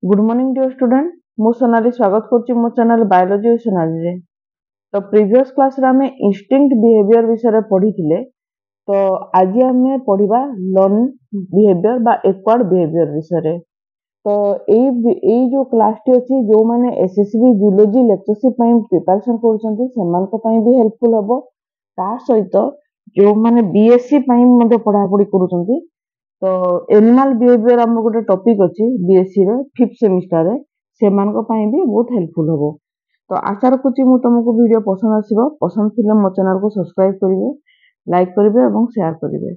Good morning dear student मु सोनाली स्वागत करछि मो चैनल बायोलॉजी सोनाली रे। तो प्रीवियस क्लास रे हमें इंस्टिंक्ट बिहेवियर विषय रे पढ़िथिले। तो आज हमें पढ़िबा लर्न बिहेवियर बा एक्वायर्ड बिहेवियर विषय रे। तो एई जो क्लास टी अछि जो माने एसएसबी जूलॉजी लेक्चरशिप पई प्रिपरेशन करछन्ती सेमान को पई भी हेल्पफुल हबो। ता सहित जो माने बीएससी पई मध्ये पढ़ा पढ़ी करूछन्ती तो एनिमल बिहेवियर हम गोटे टॉपिक अछि बीएससी रे 5th सेमिस्टर रे सेमान को पई भी बहुत हेल्पफुल हबो। तो आशा रखुछि मु तुमको वीडियो पसंद आसीबो। पसंद थिले मो चैनल को सब्सक्राइब करिवे, लाइक करिवे एवं शेयर करिवे।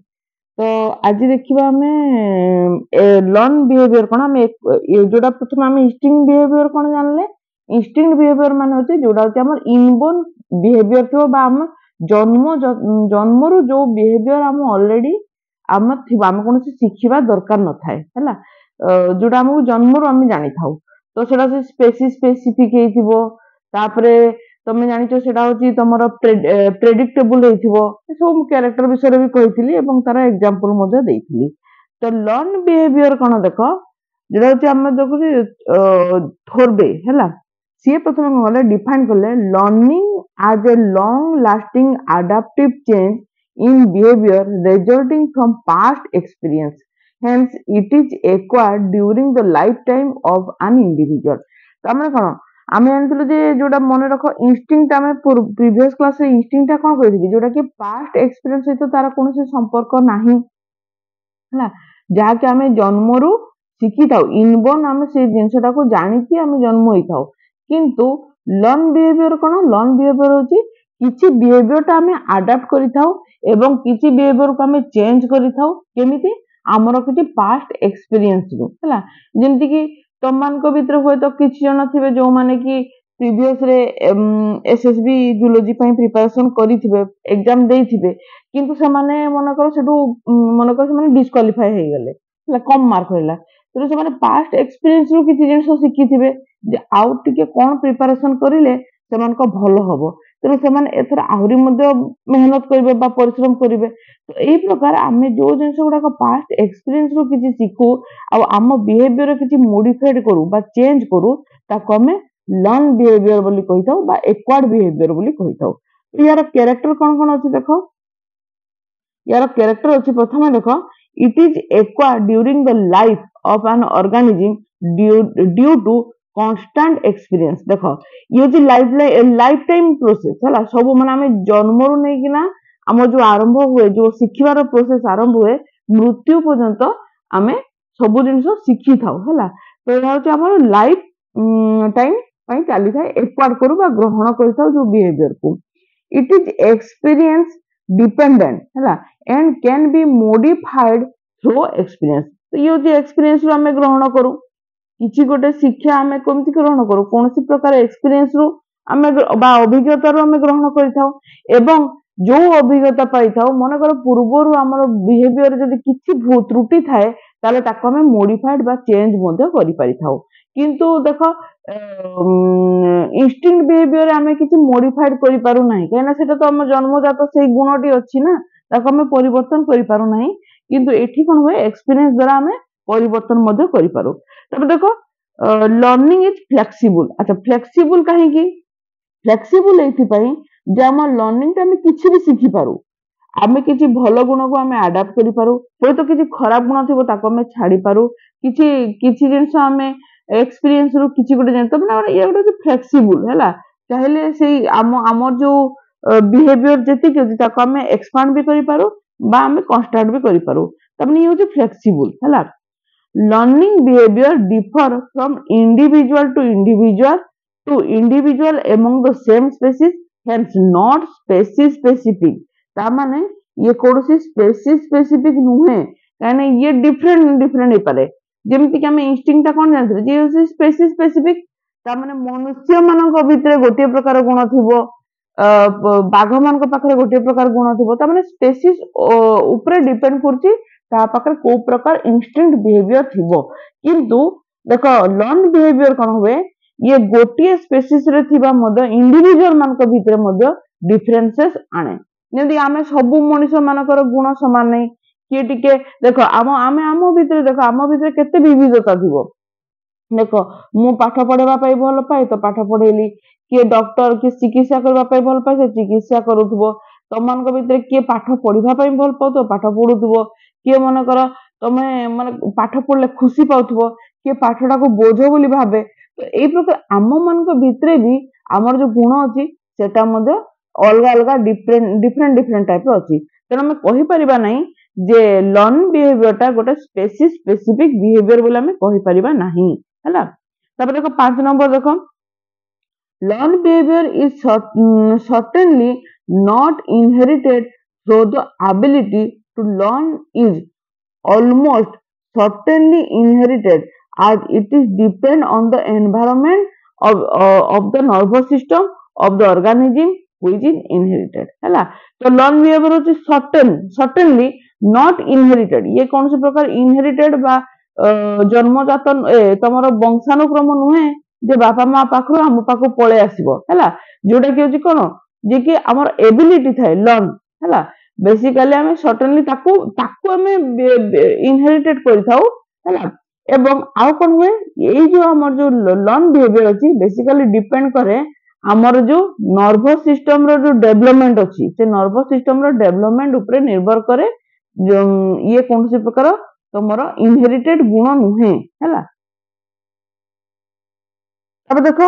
तो आज देखिबा हमें लर्न बिहेवियर कोन हम जोडा प्रथम हम इंस्टिंक्ट बिहेवियर कोन जानले। इंस्टिंक्ट बिहेवियर माने होछि जोडा होछि हमर इनबोर्न बिहेवियर थियो बा हम जन्मरु जो बिहेवियर हम ऑलरेडी आम थिबा हम कोनोसी शिखिबा दरकार न थाए हैला। जोडा हम जन्मरु हम जानि थाउ तो सेडा से स्पेसिफिक हेथिबो। तापरे तमे जानिचो सेडा होछि तमरो प्रेडिक्टेबल हेथिबो। सब कैरेक्टर विषय भी कहिथिली एवं तार एग्जांपल मध्ये देइथिली। तो लर्न बिहेवियर कोन देखो जेडा होछि हम देखो थोरबे हैला। सी प्रथम गले डिफाइन करले learning as a long lasting adaptive change in behavior resulting from past experience, hence it is acquired during the lifetime of an individual। तामने कोन आमे जानथिलु जे जोडा मने रखो इंस्टिंक्ट आमे प्रीवियस क्लास रे इंस्टिंक्ट कोन कहिथिलि जोडा कि पास्ट एक्सपीरियंस सहित तार कोनोसी संपर्क नाही हैला। जहा कि आमे जन्मरु शिखि थाउ इनबोर्न आमे से जिंसटा को जानि कि आमे जन्म होई थाउ। किंतु लर्न बिहेवियर कोन लर्न बिहेवियर होछि किछि बिहेवियर ता हमें अडॉप्ट करि थाउ एवं किछि बिहेवियर को हमें चेंज करि थाउ केमिति हमरो किछि पास्ट एक्सपीरियंस रु हैला। जेंति कि तममान को भीतर होय तो किछि जन थिबे जो माने कि प्रीवियस रे एसएसबी जूलॉजी पई प्रिपरेशन करिथिबे एग्जाम देइथिबे किंतु से माने मन कर सेटू मन कर से माने डिस्क्वालीफाई हे गेले हैला कम मार्क होइला। तो से माने पास्ट एक्सपीरियंस रु किछि जिंस शिखिथिबे जे आउ टिके कोन प्रिपरेशन करिले सेमान को भलो हबो। तेणु सेमान एथर आहुरी मध्ये मेहनत करिवे बा परिश्रम करिवे। तो एई प्रकार आमे जो जिंस गुडा को पास्ट एक्सपीरियंस रु किछि सिखु आ आम बिहेवियर किछि मॉडिफाइड करू बा चेंज करू ताको हमें लर्न बिहेवियर बोली कहिथाउ बा एक्वायर्ड बिहेवियर बोली कहिथाउ। यार कैरेक्टर कोन कोन अछि देखो। यार कैरेक्टर अछि प्रथमे देखो it is acquired during the life of an organism due to constant experience. देखो ये जे लाइफ टाइम प्रोसेस हला सब माने हमें जन्मरु नै किना हम जो आरंभ हुए जो शिखिबार प्रोसेस आरंभ हुए मृत्यु पर्यंत हमें सब जिंस शिखि थाउ हला। तो या होछि हमर लाइफ टाइम पई चाली थाए एक्वायर्ड करू बा ग्रहण करिथाउ जो बिहेवियर को। इट इज एक्सपीरियंस डिपेंडेंट हला and can be modified through experience. तो ये जे एक्सपीरियंस रो हमें ग्रहण करू किछि गोटे शिक्षा हमें केमति ग्रहण करू कोनोसी प्रकार एक्सपीरियंस रो हमें बा अभिज्ञता रो हमें ग्रहण करिथाउ एवं जो अभिज्ञता पाइथाउ मन कर पूर्वरु हमर बिहेवियर जदि किछि त्रुटि थाए ताले ताको हमें मॉडिफाइड बा चेंज मध्ये करि परिथाउ। किंतु देखो इंस्टिंक्ट बिहेवियर हमें किछि मॉडिफाइड करि पारु नाही केना सेटा तो हम जन्मजात सेही गुणटी अछि ना ताको हमें परिवर्तन करि पारु नाही। किंतु एठी कोन होय एक्सपीरियंस द्वारा हमें परिवर्तन मध्ये करि पारु। तब देखो लर्निंग इज फ्लेक्सिबल। अच्छा फ्लेक्सिबल काहे की फ्लेक्सिबल एथि पई जे हम लर्निंग हम किछि भी सिखि पारु आमे किछि भलो गुण को हमें अडॉप्ट करि पारु होय तो किछि खराब गुण थिबो ताको हमें छाडी पारु किछि किछि जिंस हमें एक्सपीरियंस रो किछि गोटे जन तब ना ये गोटे फ्लेक्सिबल हैला। चाहेले सेही हमर जो बिहेवियर जेति के ताको हमें एक्सपांड भी करि पारु बा हमें कांस्टेंट भी करि पारु तब ये होछि फ्लेक्सिबल हैला। Learning behavior differ from individual to individual among the same species, hence not species specific। ता माने ये कोनोसी species specific नुहे काने ये डिफरेंट हे पारे। जेमति कि हम इंस्टिंक्ट कोन जानथि जे होसी species specific ता माने मनुष्य मानक भितरे गोटे प्रकार गुण थिबो बाघ मानक पाखरे गोटे प्रकार गुण थिबो ता माने स्पेसीज ऊपर डिपेंड करछि ता पाखरे को प्रकार इंस्टिंक्ट बिहेवियर थिबो। किंतु देखो लर्न बिहेवियर कोन हुए ये गोटे स्पेसीज रे थिबा मध्य इंडिविजुअल मानक भितरे मध्य डिफरेंसेस आने जेमति आमे सब मनुष्य मानकर गुण समान नै कि टिके देखो आम भितरे देखो आम भितरे केते विविधता थिबो ଦେଖ ମୁଁ ପାଠ ପଢେଇବା ପାଇଁ ଭଲ ପାଏ ତ ପାଠ ପଢେଇଲି, କିଏ ଡକ୍ଟର କିଏ ଚିକିତ୍ସା କରିବା ପାଇଁ ଭଲ ପାଏ ସେ ଚିକିତ୍ସା କରୁଥିବ, ତମମାନଙ୍କ ଭିତରେ କିଏ ପାଠ ପଢିବା ପାଇଁ ଭଲ ପାଉଥିବ ପାଠ ପଢୁଥିବ, କିଏ ମନେକର ତମେ ମାନେ ପାଠ ପଢିଲେ ଖୁସି ପାଉଥିବ, କିଏ ପାଠଟାକୁ ବୋଝ ବୋଲି ଭାବେ। ତ ଏଇ ପ୍ରକାର ଆମ ମାନଙ୍କ ଭିତରେ ବି ଆମର ଯୋଉ ଗୁଣ ଅଛି ସେଟା ମଧ୍ୟ ଅଲଗା ଅଲଗା ଡିଫରେଣ୍ଟ ଟାଇପର ଅଛି। ତେଣୁ ଆମେ କହିପାରିବା ନାହିଁ ଯେ ଲର୍ନ ବିହେଭିୟରଟା ଗୋଟେ ସ୍ପେସିଫିକ ବିହେଭିୟର ବୋଲି ଆମେ କହିପାରିବା ନାହିଁ ହେଲା। ତାପରେ ଦେଖ 5 ନମ୍ବର ଦେଖ, learned behavior is certainly not inherited, though the ability to learn is almost certainly inherited, as it is depend on the environment of the nervous system of the organism which is inherited ହେଲା। तो learn behavior होची certainly not inherited, ये कौन से प्रकार inherited बा जन्मजात तमर वंशानुक्रम नुहे जे बापा माँ पाखु आम पाखु पळे आसीबो हैला, जोटा कि होची कोन जे कि हमर एबिलिटी थाए लर्न हैला। बेसिकली आम सर्टेनली ताकू आम इनहेरिटेड करिथाउ हैला। एवं आउ कोन हुए एई जो हमर जो लर्न बिहेवियर अछि बेसिकली डिपेंड करे हमर जो नर्वस सिस्टम रो जो डेवलपमेंट अछि से नर्वस सिस्टम रो डेवलपमेंट ऊपर निर्भर करे, जो ये कौन से प्रकार तमरो इनहेरिटेड गुण नुहे हैला। अब देखो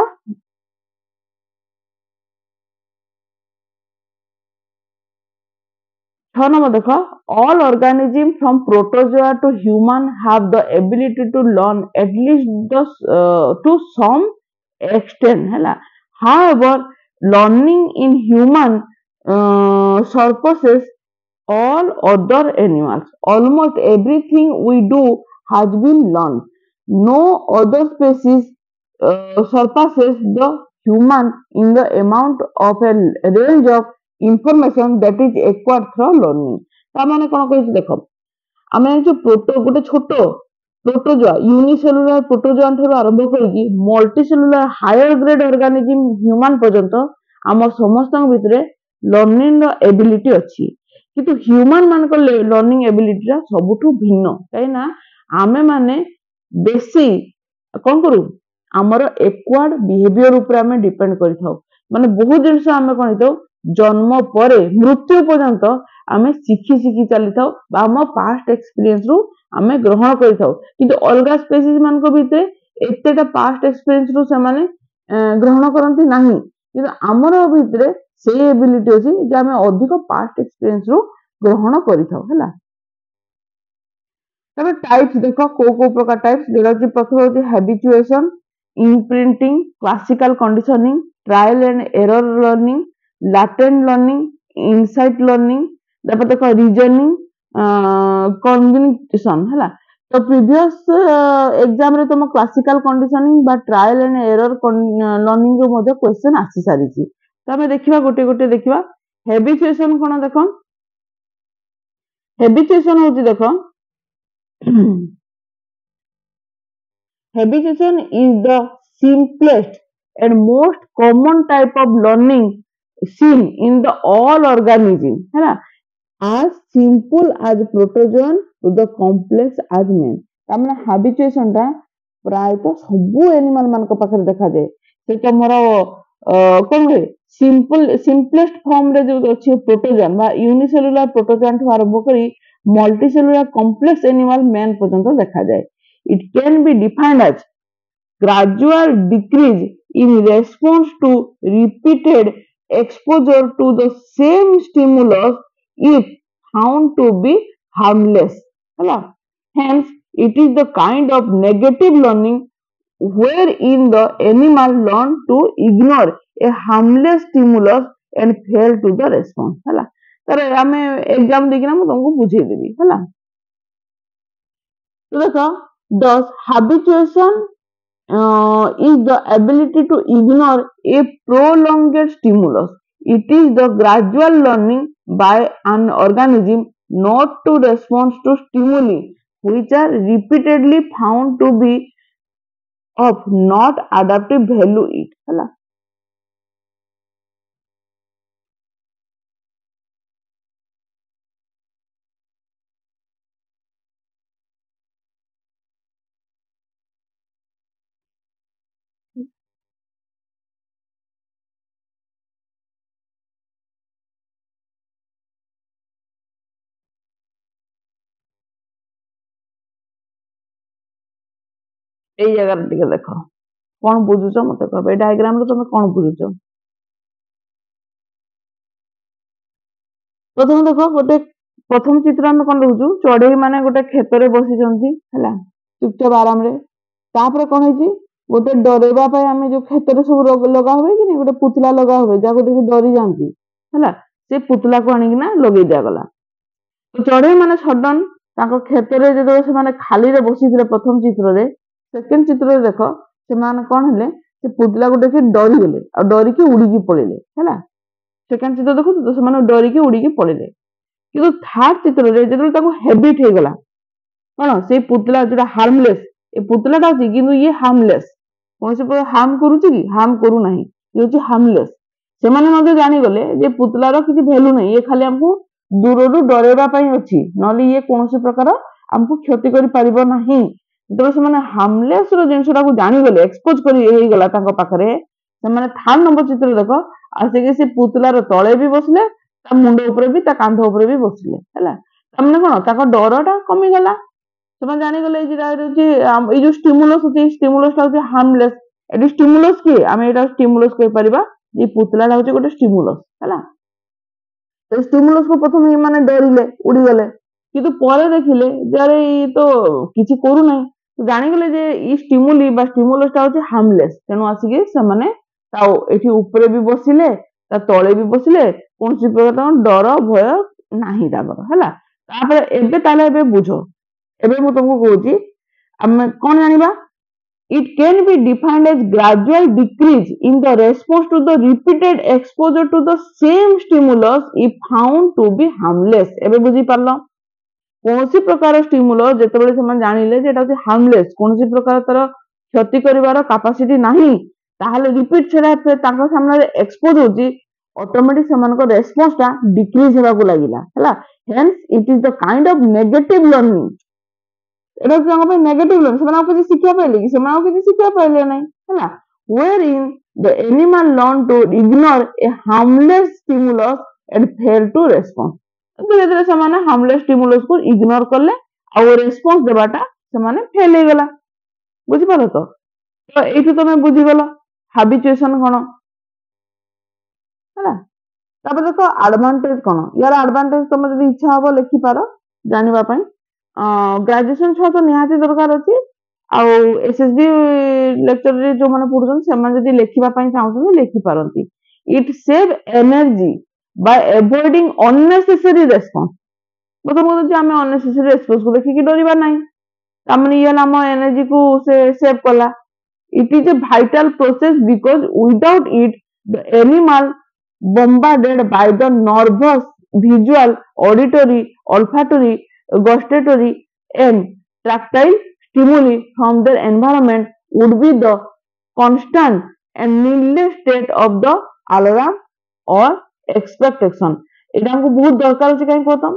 6 नंबर देखो, all organism from protozoa to human have the ability to learn at least to some extent हैला। However, learning in human surpasses all other animals. Almost everything we do has been learned. No other species surpasses the human in the amount of a range of information that is acquired through learning। ता माने कोन कहिस देखो, आमे जो गोटे छोट protozoa unicellular protozoa ठाରୁ आरंभ करिकी multicellular higher grade organism human पर्यंत आम समस्त भितरे लर्निंग रो एबिलिटी अछि, किंतु ह्यूमन मान को लर्निंग एबिलिटी रा सबुठु भिन्न काई ना आमे माने बेसी कोन करू हमर एक्वार्ड बिहेवियर ऊपर आमे डिपेंड करिथाउ, माने बहुत जिंस आमे कोन हिताउ जन्म परे मृत्यु पर्यंत आमे शिखी चलीथाउ बा हम पास्ट एक्सपीरियंस रु आमे ग्रहण करिथाउ, किंतु अलगा स्पेसीज मान को भितरे एतेटा पास्ट एक्सपीरियंस रु से माने ग्रहण करंती नाही, किंतु हमर भितरे से एबिलिटी अछि जे आमे अधिक पास्ट एक्सपीरियंस रु ग्रहण करिथाउ हैला। तबे टाइप्स देखो को प्रकार टाइप्स जेटा कि प्रथम होती habituation, imprinting, classical conditioning, trial and error learning, latent learning, insight learning, तापर देखो रीजनिंग, कॉग्निशन हैला। तो प्रीवियस एग्जाम रे तुम क्लासिकल कंडीशनिंग बा ट्रायल एंड एरर लर्निंग रो मध्ये क्वेश्चन आसी सारिछि। तो हमें देखिबा गोटे गोटे देखिबा। हैबिचुएशन कोन देखो, हैबिचुएशन होची देखो Habituation is the simplest and most common type of learning seen in the all organism है ना, as simple as protozoan to the complex as man। तामने habituation टा प्राय तो सबु एनिमल मान को पाखरे देखा जाए, से तमरो कोन रे सिंपलेस्ट फॉर्म रे जो अछि प्रोटोजोन बा यूनिसेलुलर प्रोटोजोन ठु आरंभ करी मल्टीसेलुलर कॉम्प्लेक्स एनिमल मैन पर्यंत देखा जाए। It can be defined as gradual decrease in response to repeated exposure to the same stimulus if found to be harmless हैला। Hence, it is the kind of negative learning wherein the animal learn to ignore a harmless stimulus and fail to the response हैला। तर आमे exam देखिना मु तुमको बुझेई देबी हैला। तो देखो, thus habituation is the ability to ignore a prolonged stimulus. It is the gradual learning by an organism not to respond to stimuli which are repeatedly found to be of not adaptive value it हैला। ଏଇ ଜାଗାରେ ଟିକେ ଦେଖ କଣ ବୁଝୁଛ ମତେ କହିବ ଏଇ ଡାଇଗ୍ରାମ ରେ ତମେ କଣ ବୁଝୁଛ। ପ୍ରଥମେ ଦେଖ ଗୋଟେ ପ୍ରଥମ ଚିତ୍ର ଆମେ କଣ ଦେଖୁଛୁ ଚଢେଇ ମାନେ ଗୋଟେ କ୍ଷେତରେ ବସିଛନ୍ତି ହେଲା ଚୁପଚାପ ଆରାମରେ। ତାପରେ କଣ ହେଇଛି ଗୋଟେ ଡରେଇବା ପାଇଁ ଆମେ ଯୋଉ କ୍ଷେତରେ ସବୁ ଲଗା ହୁଏ କି ନାଇଁ ଗୋଟେ ପୁତଲା ଲଗା ହୁଏ ଯାହାକୁ ଦେଖି ଡରି ଯାଆନ୍ତି ହେଲା ସେ ପୁତଲାକୁ ଆଣିକିନା ଲଗେଇ ଦିଆଗଲା। ତ ଚଢେଇ ମାନେ ସଡନ ତାଙ୍କ କ୍ଷେତରେ ଯେତେବେଳେ ସେମାନେ ଖାଲିରେ ବସିଥିଲେ ପ୍ରଥମ ଚିତ୍ରରେ ସେକେଣ୍ଡ ଚିତ୍ରରେ ଦେଖ ସେମାନେ କଣ ହେଲେ ସେ ପୁତଲାକୁ ଦେଖି ଡରିଗଲେ ଆଉ ଡରିକି ଉଡିକି ପଳେଇଲେ ହେଲା। ସେକେଣ୍ଡ ଚିତ୍ର ଦେଖୁଛୁ ତ ସେମାନେ ଡରିକି ଉଡିକି ପଳେଇଲେ। କିନ୍ତୁ ଥାର୍ଡ ଚିତ୍ରରେ ଯେତେବେଳେ ତାକୁ ହେବିଟ ହେଇଗଲା କଣ ସେଇ ପୁତଲା ଯୋଉଟା ହାର୍ମଲେସ୍ ଏ ପୁତଲାଟା ଅଛି କିନ୍ତୁ ଇଏ ହାର୍ମଲେସ୍ କୌଣସି ପ୍ରକାର ହାର୍ମ କରୁଛି କି ହାର୍ମ କରୁନାହିଁ ଇଏ ହଉଛି ହାର୍ମଲେସ୍। ସେମାନେ ମଧ୍ୟ ଜାଣିଗଲେ ଯେ ପୁତଲାର କିଛି ଭ୍ୟାଲୁ ନାହିଁ ଇଏ ଖାଲି ଆମକୁ ଦୂରରୁ ଡରେଇବା ପାଇଁ ଅଛି ନହେଲେ ଇଏ କୌଣସି ପ୍ରକାର ଆମକୁ କ୍ଷତି କରିପାରିବ ନାହିଁ। ଯେତେବେଳେ ସେମାନେ ହାର୍ମଲେସ୍ ର ଜିନିଷଟାକୁ ଜାଣିଗଲେ ଏକ୍ସପୋଜ କରି ହେଇଗଲା ତାଙ୍କ ପାଖରେ ସେମାନେ ଥାର୍ଡ ନମ୍ବର ଚିତ୍ର ଦେଖ ଆସିକି ସେ ପୁତଲାର ତଳେ ବି ବସିଲେ ତା ମୁଣ୍ଡ ଉପରେ ବି ତା କାନ୍ଧ ଉପରେ ବି ବସିଲେ ହେଲା। ତାମାନେ କଣ ତାଙ୍କ ଡରଟା କମିଗଲା। ସେମାନେ ଜାଣିଗଲେ ଏଇଟା ହଉଛି ଏଇ ଯୋଉ ଷ୍ଟିମୁଲସ୍ ଅଛି ଷ୍ଟିମୁଲସ୍ ଟା ହଉଛି ହାର୍ମଲେସ୍। ଏଠି ଷ୍ଟିମୁଲସ୍ କିଏ ଆମେ ଏଇଟା ଷ୍ଟିମୁଲସ୍ କହିପାରିବା ଯେ ପୁତଲାଟା ହଉଛି ଗୋଟେ ଷ୍ଟିମୁଲସ୍ ହେଲା। ତ ଷ୍ଟିମୁଲସ୍ କୁ ପ୍ରଥମେ ଏମାନେ ଡରିଲେ ଉଡିଗଲେ କିନ୍ତୁ ପରେ ଦେଖିଲେ ଯେ ଆରେ ଇଏ ତ କିଛି କରୁନାହିଁ ଜାଣିଗଲେ ଯେ ଇ ଷ୍ଟିମୁଲି ବା ଷ୍ଟିମୁଲସ୍ ଟା ହଉଛି ହାର୍ମଲେସ୍ ତେଣୁ ଆସିକି ସେମାନେ ତା ଏଠି ଉପରେ ବି ବସିଲେ ତା ତଳେ ବି ବସିଲେ କୌଣସି ପ୍ରକାର ତାଙ୍କ ଡର ଭୟ ନାହିଁ ତାଙ୍କର ହେଲା। ତାପରେ ଏବେ ତାହେଲେ ଏବେ ବୁଝ ଏବେ ମୁଁ ତମକୁ କହୁଛି ଆମେ କଣ ଜାଣିବା it can be defined as gradual decrease in the response to the repeated exposure to the same stimulus if found to be harmless। ଏବେ ବୁଝି ପାରିଲ କୌଣସି ପ୍ରକାର ଷ୍ଟିମୁଲସ୍ ଯେତେବେଳେ ସେମାନେ ଜାଣିଲେ ଯେ ଏଟା ହଉଛି ହାର୍ମଲେସ୍ କୌଣସି ପ୍ରକାର ତାର କ୍ଷତି କରିବାର କାପାସିଟି ନାହିଁ ତାହେଲେ ରିପିଟ୍ ସେଟା ତାଙ୍କ ସାମ୍ନାରେ ଏକ୍ସପୋଜ ହଉଛି ଅଟୋମେଟିକ ସେମାନଙ୍କ ରେସ୍ପନ୍ସ ଟା ଡିକ୍ରିଜ ହେବାକୁ ଲାଗିଲା ହେଲା। Hence eat is the kind of negative learning. ଏଟା ହଉଛି ତାଙ୍କ ପାଇଁ ନେଗେଟିଭ ଲର୍ଣ୍ଣିଂ ସେମାନେ ଆଉ କିଛି ଶିକ୍ଷା ପାଇଲେ କି ସେମାନେ ଆଉ କିଛି ଶିକ୍ଷା ପାଇଲେ ନାହିଁ ହେଲା। where in the animal learn to ignore a harmless stimulus and fail to respond। ଧୀରେ ଧୀରେ ସେମାନେ ହାର୍ମଲେସ୍ ଷ୍ଟିମୁଲସ୍ କୁ ଇଗ୍ନୋର କଲେ ଆଉ ରେସ୍ପନ୍ସ ଦେବାଟା ସେମାନେ ଫେଲ ହେଇଗଲା। ବୁଝିପାରିଲ ତ ଏଇଠୁ ତମେ ବୁଝିଗଲ ହାବିଚୁଏସନ କଣ ହେଲା। ତାପରେ ଦେଖ ଆଡଭାଣ୍ଟେଜ କଣ ୟାର ଆଡଭାଣ୍ଟେଜ ତମେ ଯଦି ଇଚ୍ଛା ହବ ଲେଖିପାର ଜାଣିବା ପାଇଁ। ଗ୍ରାଜୁଏସନ ଛୁଆ ତ ନିହାତି ଦରକାର ଅଛି ଆଉ ଏସଏସବି ଲେକ୍ଚରରେ ଯୋଉମାନେ ପଢୁଛନ୍ତି ସେମାନେ ଯଦି ଲେଖିବା ପାଇଁ ଚାହୁଁଛନ୍ତି ଲେଖିପାରନ୍ତି। It save energy by avoiding unnecessary response। ପ୍ରଥମ କଥା ଆମେ unnecessary response କୁ ଦେଖିକି ଡରିବା ନାହିଁ ତାମାନେ ଇଏ ଆମ ଏନର୍ଜି କୁ ସେ ସେଭ୍ କଲା। it is a vital process because without it the animal bombarded by the nervous visual auditory olfactory gustatory and tactile stimuli from their environment would be the constant and needless state of the alarm or expectation। ଏଇଟା ଆମକୁ ବହୁତ ଦରକାର ଅଛି କାହିଁକି କହ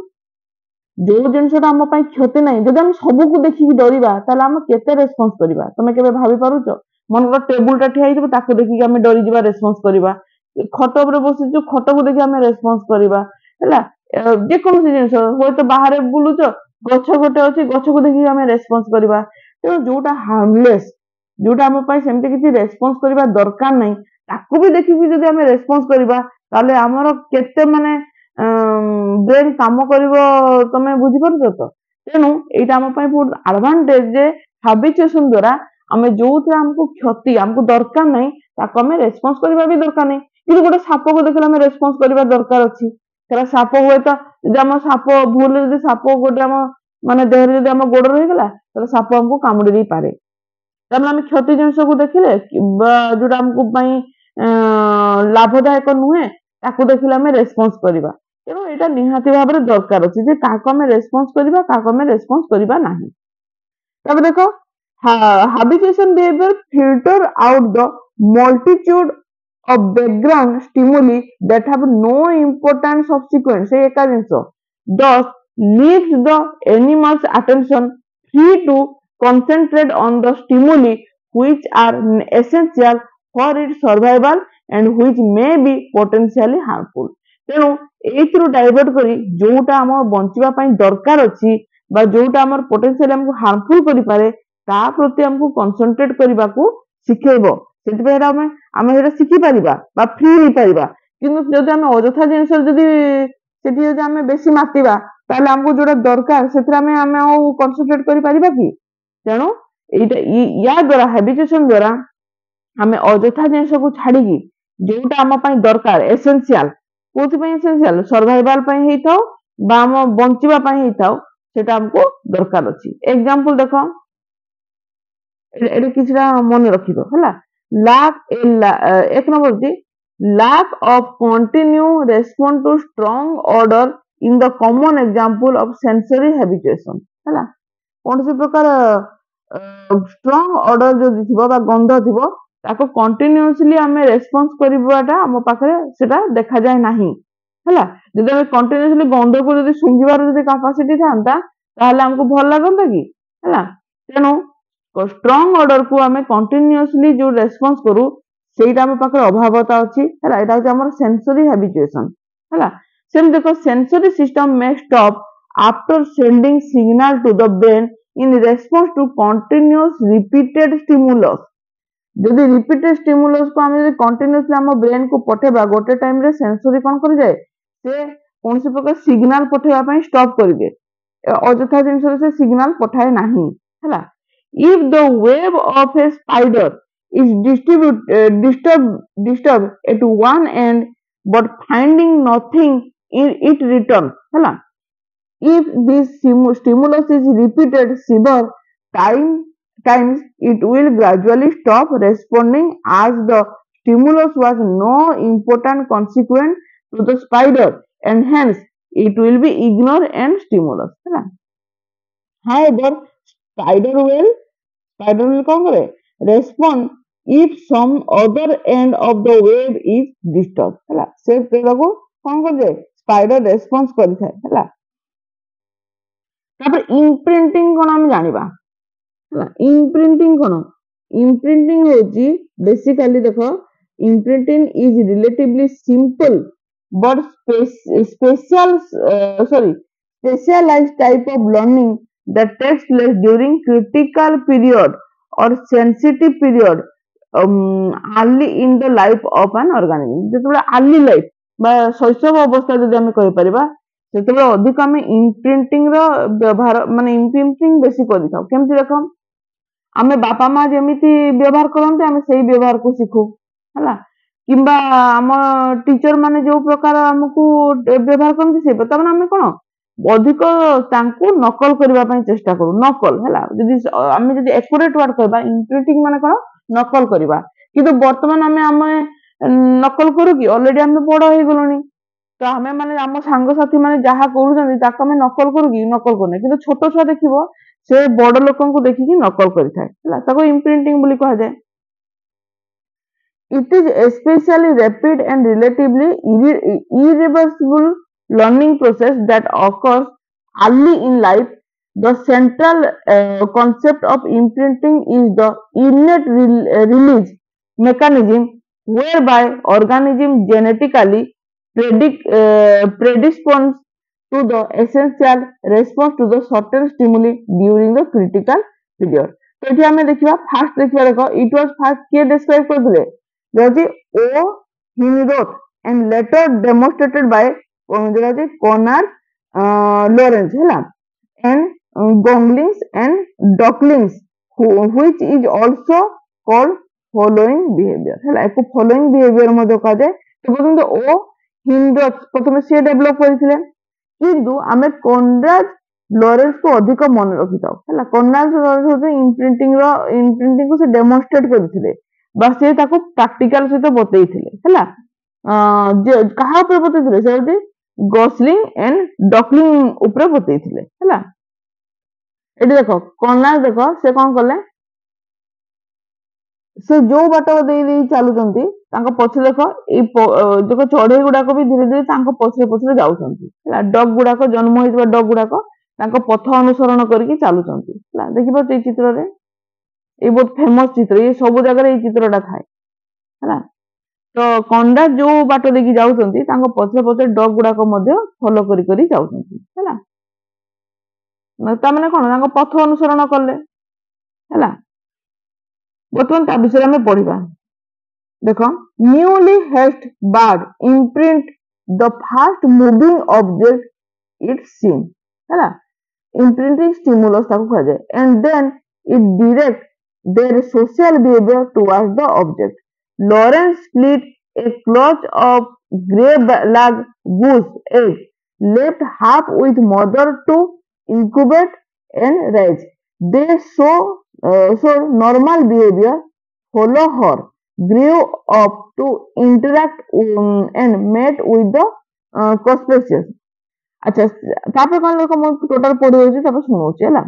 ଯୋଉ ଜିନିଷଟା ଆମ ପାଇଁ କ୍ଷତି ନାହିଁ ଯଦି ଆମେ ସବୁକୁ ଦେଖିକି ଡରିବା ତାହେଲେ ଆମେ କେତେ ରେସ୍ପନ୍ସ କରିବା ତମେ କେବେ ଭାବି ପାରୁଛ। ମନେକର ଟେବୁଲ ଟା ଠିଆ ହେଇଥିବ ତାକୁ ଦେଖିକି ଆମେ ଡରିଯିବା ରେସ୍ପନ୍ସ କରିବା ଖଟ ଉପରେ ବସିଛୁ ଖଟକୁ ଦେଖି ଆମେ ରେସ୍ପନ୍ସ କରିବା ହେଲା। ଯେକୌଣସି ଜିନିଷ ହୁଏତ ବାହାରେ ବୁଲୁଛ ଗଛ ଗୋଟେ ଅଛି ଗଛକୁ ଦେଖିକି ଆମେ ରେସ୍ପନ୍ସ କରିବା। ତେଣୁ ଯୋଉଟା ହାର୍ମଲେସ୍ ଯୋଉଟା ଆମ ପାଇଁ ସେମିତି କିଛି ରେସ୍ପନ୍ସ କରିବା ଦରକାର ନାହିଁ ତାକୁ ବି ଦେଖିକି ଯଦି ଆମେ ରେସ୍ପନ୍ସ କରିବା ତାହେଲେ ଆମର କେତେ ମାନେ ବ୍ରେନ୍ କାମ କରିବ ତମେ ବୁଝିପାରୁଛ ତ। ତେଣୁ ଏଇଟା ଆମ ପାଇଁ ବହୁତ ଆଡଭାଣ୍ଟେଜ ଯେ ହାବିଚୁଏସନ ଦ୍ୱାରା ଆମେ ଯୋଉଥିରେ ଆମକୁ କ୍ଷତି ଆମକୁ ଦରକାର ନାହିଁ ତାକୁ ଆମେ ରେସ୍ପନ୍ସ କରିବା ବି ଦରକାର ନାହିଁ। କିନ୍ତୁ ଗୋଟେ ସାପକୁ ଦେଖିଲେ ଆମେ ରେସ୍ପନ୍ସ କରିବା ଦରକାର ଅଛି କାରଣ ସାପ ହୁଏତ ଯଦି ଆମ ସାପ ଭୁଲରେ ଯଦି ସାପ ଗୋଟେ ଆମ ମାନେ ଦେହରେ ଯଦି ଆମ ଗୋଡ ରହିଗଲା ତାହେଲେ ସାପ ଆମକୁ କାମୁଡି ଦେଇପାରେ। ତାମାନେ ଆମେ କ୍ଷତି ଜିନିଷକୁ ଦେଖିଲେ ବା ଯୋଉଟା ଆମକୁ ପାଇଁ ଲାଭଦାୟକ ନୁହେଁ ତାକୁ ଦେଖିଲେ ଆମେ ରେସ୍ପନ୍ସ କରିବା। ତେଣୁ ଏଇଟା ନିହାତି ଭାବରେ ଦରକାର ଅଛି ଯେ କାହାକୁ ଆମେ ରେସ୍ପନ୍ସ କରିବା କାହାକୁ ଆମେ ରେସ୍ପନ୍ସ କରିବା ନାହିଁ। ତାପରେ ଦେଖ habituation behavior filter out the multitude of background stimuli that have no important subsequent ସେ ଏକା ଜିନିଷ thus leaves the animal's attention free to concentrate on the stimuli which are essential for its survival and which may be potentially harmful। ତେଣୁ ଏଇଥିରୁ divert କରି ଯୋଉଟା ଆମ ବଞ୍ଚିବା ପାଇଁ ଦରକାର ଅଛି ବା ଯୋଉଟା ଆମର ପୋଟେନସିଆଲି ଆମକୁ ହାର୍ମଫୁଲ କରିପାରେ ତା ପ୍ରତି ଆମକୁ କନସେंट्रेट କରିବାକୁ ଶିଖେଇବ। ସେଥିପାଇଁ ଆମେ ସେଟା ଶିଖି ପାରିବା ବା ଫ୍ରି ହେଇପାରିବା। କିନ୍ତୁ ଯଦି ଆମେ ଅଯଥା ଜିନିଷ ସେଠି ଯଦି ଆମେ ବେଶୀ ମାତିବା ତାହେଲେ ଆମକୁ ଯୋଉଟା ଦରକାର ସେଥିରେ ଆମେ ଆଉ କନସେंट्रेट କରିପାରିବା କି? ତେଣୁ ୟା ଦ୍ୱାରା ହାବିଚୁଏସନ ଦ୍ୱାରା ଆମେ ଅଯଥା ଜିନିଷକୁ ଛାଡିକି ଯୋଉଟା ଆମ ପାଇଁ ଦରକାର ଏସେନ୍ସିଆଲ, କୋଉଥିପାଇଁ ଏସେନ୍ସିଆଲ ସର୍ଭାଇଭାଲ ପାଇଁ ହେଇଥାଉ ବା ଆମ ବଞ୍ଚିବା ପାଇଁ ହେଇଥାଉ, ସେଟା ଆମକୁ ଦରକାର ଅଛି। ଏକ୍ସାମ୍ପଲ ଦେଖ, ଏଠି କିଛିଟା ମନେ ରଖିବ ହେଲା। ଏକ ନମ୍ବର ଅଛି lack of continue response to strong order in the common example of sensory habituation ହେଲା। କୌଣସି ପ୍ରକାର ଷ୍ଟ୍ରଙ୍ଗ ଅର୍ଡର ଯଦି ଥିବ ବା ଗନ୍ଧ ଥିବ ତାକୁ କଣ୍ଟିନ୍ୟୁଅସଲି ଆମେ ରେସ୍ପନ୍ସ କରିବାଟା ଆମ ପାଖରେ ସେଟା ଦେଖାଯାଏ ନାହିଁ ହେଲା। ଯଦି ଆମେ କଣ୍ଟିନ୍ୟୁଅସଲି ଗନ୍ଧକୁ ଯଦି ଶୁଙ୍ଘିବାର ଯଦି କାପାସିଟି ଥାନ୍ତା ତାହେଲେ ଆମକୁ ଭଲ ଲାଗନ୍ତା କି ହେଲା। ତେଣୁ ଷ୍ଟ୍ରଙ୍ଗ ଅର୍ଡରକୁ ଆମେ କଣ୍ଟିନ୍ୟୁଅସଲି ଯୋଉ ରେସ୍ପନ୍ସ କରୁ ସେଇଟା ଆମ ପାଖରେ ଅଭାବତା ଅଛି ହେଲା। ଏଇଟା ହଉଛି ଆମର ସେନ୍ସୋରି ହାବିଚୁଏସନ ହେଲା। ସେମିତି ଦେଖ sensory system May stop after sending signal to the brain in response to continuous repeated stimulus। ଯଦି ରିପିଟେड ଷ୍ଟିମୁଲସ କୁ ଆମେ ଯଦି କଣ୍ଟିନ୍ୟୁଅସଲି ଆମ ବ୍ରେନ କୁ ପଠେଇବା ଗୋଟେ ଟାଇମ ରେ ସେନ୍ସୋରି କଣ କରିଯାଏ, ସେ କୌଣସି ପ୍ରକାର ସିଗ୍ନାଲ ପଠେଇବା ପାଇଁ ଷ୍ଟପ୍ କରିଦିଏ। ଅଯଥା ଜିନିଷରେ ସେ ସିଗ୍ନାଲ ପଠାଏ ନାହିଁ ହେଲା। if the web of a spider is disturbed at one end but finding nothing it returns ହେଲା। if this stimulus is repeated several times it will gradually stop responding as the stimulus was no important consequence to the spider and hence it will be ignored and stimulus ହେଲା। however spider will କଣ କରେ, respond if some other end of the web is disturbed ହେଲା। ସେ ତାକୁ କଣ କରିଯାଏ, spider response କରିଥାଏ ହେଲା। ତାପରେ ଇମ୍ପ୍ରିଣ୍ଟିଂ କଣ ଆମେ ଜାଣିବା ହେଲା। ଇମ୍ପ୍ରିଣ୍ଟିଂ କଣ, ଇମ୍ପ୍ରିଣ୍ଟିଂ ହଉଛି ବେସିକାଲି ଦେଖ imprinting is relatively simple but specialized type of learning that takes place during critical period or sensitive period early in the life of an organism। ଯେତେବେଳେ early life ବା ଶୈଶବ ଅବସ୍ଥା ଯଦି ଆମେ କହିପାରିବା ସେତେବେଳେ ଅଧିକ ଆମେ ଇମ୍ପ୍ରିଣ୍ଟିଂ ର ବ୍ୟବହାର ମାନେ ଇମ୍ପ୍ରିଣ୍ଟିଂ ବେଶୀ କରିଥାଉ। କେମିତି ଦେଖ, ଆମେ ବାପା ମା ଯେମିତି ବ୍ୟବହାର କରନ୍ତି ଆମେ ସେଇ ବ୍ୟବହାରକୁ ଶିଖୁ ହେଲା। କିମ୍ବା ଆମ ଟିଚର ମାନେ ଯୋଉ ପ୍ରକାର ଆମକୁ ବ୍ୟବହାର କରନ୍ତି ସେଇ ତାମାନେ ଆମେ କଣ ଅଧିକ ତାଙ୍କୁ ନକଲ କରିବା ପାଇଁ ଚେଷ୍ଟା କରୁ। ନକଲ ହେଲା, ଆମେ ଯଦି ଏକୁରେଟ ୱାର୍ଡ କହିବା ଇମ୍ପ୍ରିଣ୍ଟିଂ ମାନେ କଣ, ନକଲ କରିବା। କିନ୍ତୁ ବର୍ତ୍ତମାନ ଆମେ ନକଲ କରୁ କି, ଅଲରେଡି ଆମେ ବଡ ହେଇଗଲୁଣି ତ ଆମେ ମାନେ ଆମ ସାଙ୍ଗସାଥି ମାନେ ଯାହା କରୁଛନ୍ତି ତାକୁ ଆମେ ନକଲ କରୁ କି, ନକଲ କରୁନେ। କିନ୍ତୁ ଛୋଟ ଛୁଆ ଦେଖିବ ସେ ବଡ ଲୋକଙ୍କୁ ଦେଖିକି ନକଲ କରିଥାଏ ହେଲା, ତାକୁ ଇମ୍ପ୍ରିଣ୍ଟିଂ ବୋଲି କୁହାଯାଏ। It is especially rapid and relatively irreversible learning process that occurs early in life. The central concept of imprinting is the innate release mechanism whereby organism genetically predisposed to the essential response to the certain stimuli during the critical period। तो एठी हमें देखिबा first देखिबा देखो it was first के describe करथिले जे O Heinroth and later demonstrated by जे कॉनर लॉरेंस हैला and goslings and ducklings which is also called following behaviour हैला। एको फॉलोइंग बिहेवियर मध्ये कहा जाय। तो बोलते ओ हिनरोथ प्रथमे से डेवलप करथिले किंतु आमे कॉनराड लॉरेंस को अधिक मन रखी था है। कॉनराड लॉरेंस इम्प्रिंटिंग को से डेमोन्स्ट्रेट करथिले बा से ताको प्रैक्टिकल सहित बतैथिले हैला। जे कहा ऊपर बतैथिले से होती गॉसलिंग एंड डॉकलिंग ऊपर बतैथिले हैला। एटी देखो कॉनराड देखो से कोन करले, से जो बाट दे चलुचंती तांको पछे देखो ए देखो चढ़ई गुडा को भी धीरे धीरे तांको पछे पछे जाउचंती हैला। डॉग गुडा को जन्म होइतबा डॉग गुडा को तांको पथ अनुसरण करके चलुचंती हैला। देखिबो ए चित्र रे ये बहुत फेमस चित्र, ये सब जगह ये चित्रटा थाए हैला। तो कॉनराड जो बाट देकी जाउचंती तांको पछे पछे डॉग गुडा को मध्ये फॉलो करी करी जाउचंती हैला। ता माने कोन तांको पथ अनुसरण करले हैला बर्तमान ता विषय में पढ़िबा देखो newly hatched bird imprint the fast moving object it seen हैला imprinting stimulus ताको कहा जाए and then it direct their social behavior towards the object. Lawrence split a clutch of grey-lag goose egg left half with mother to incubate and raise. They show normal behavior, follow her, grew up to interact and mate with the crustaceans. अच्छा तापर कौन लोग हम total पढ़ी होची तापर सुनोची है ना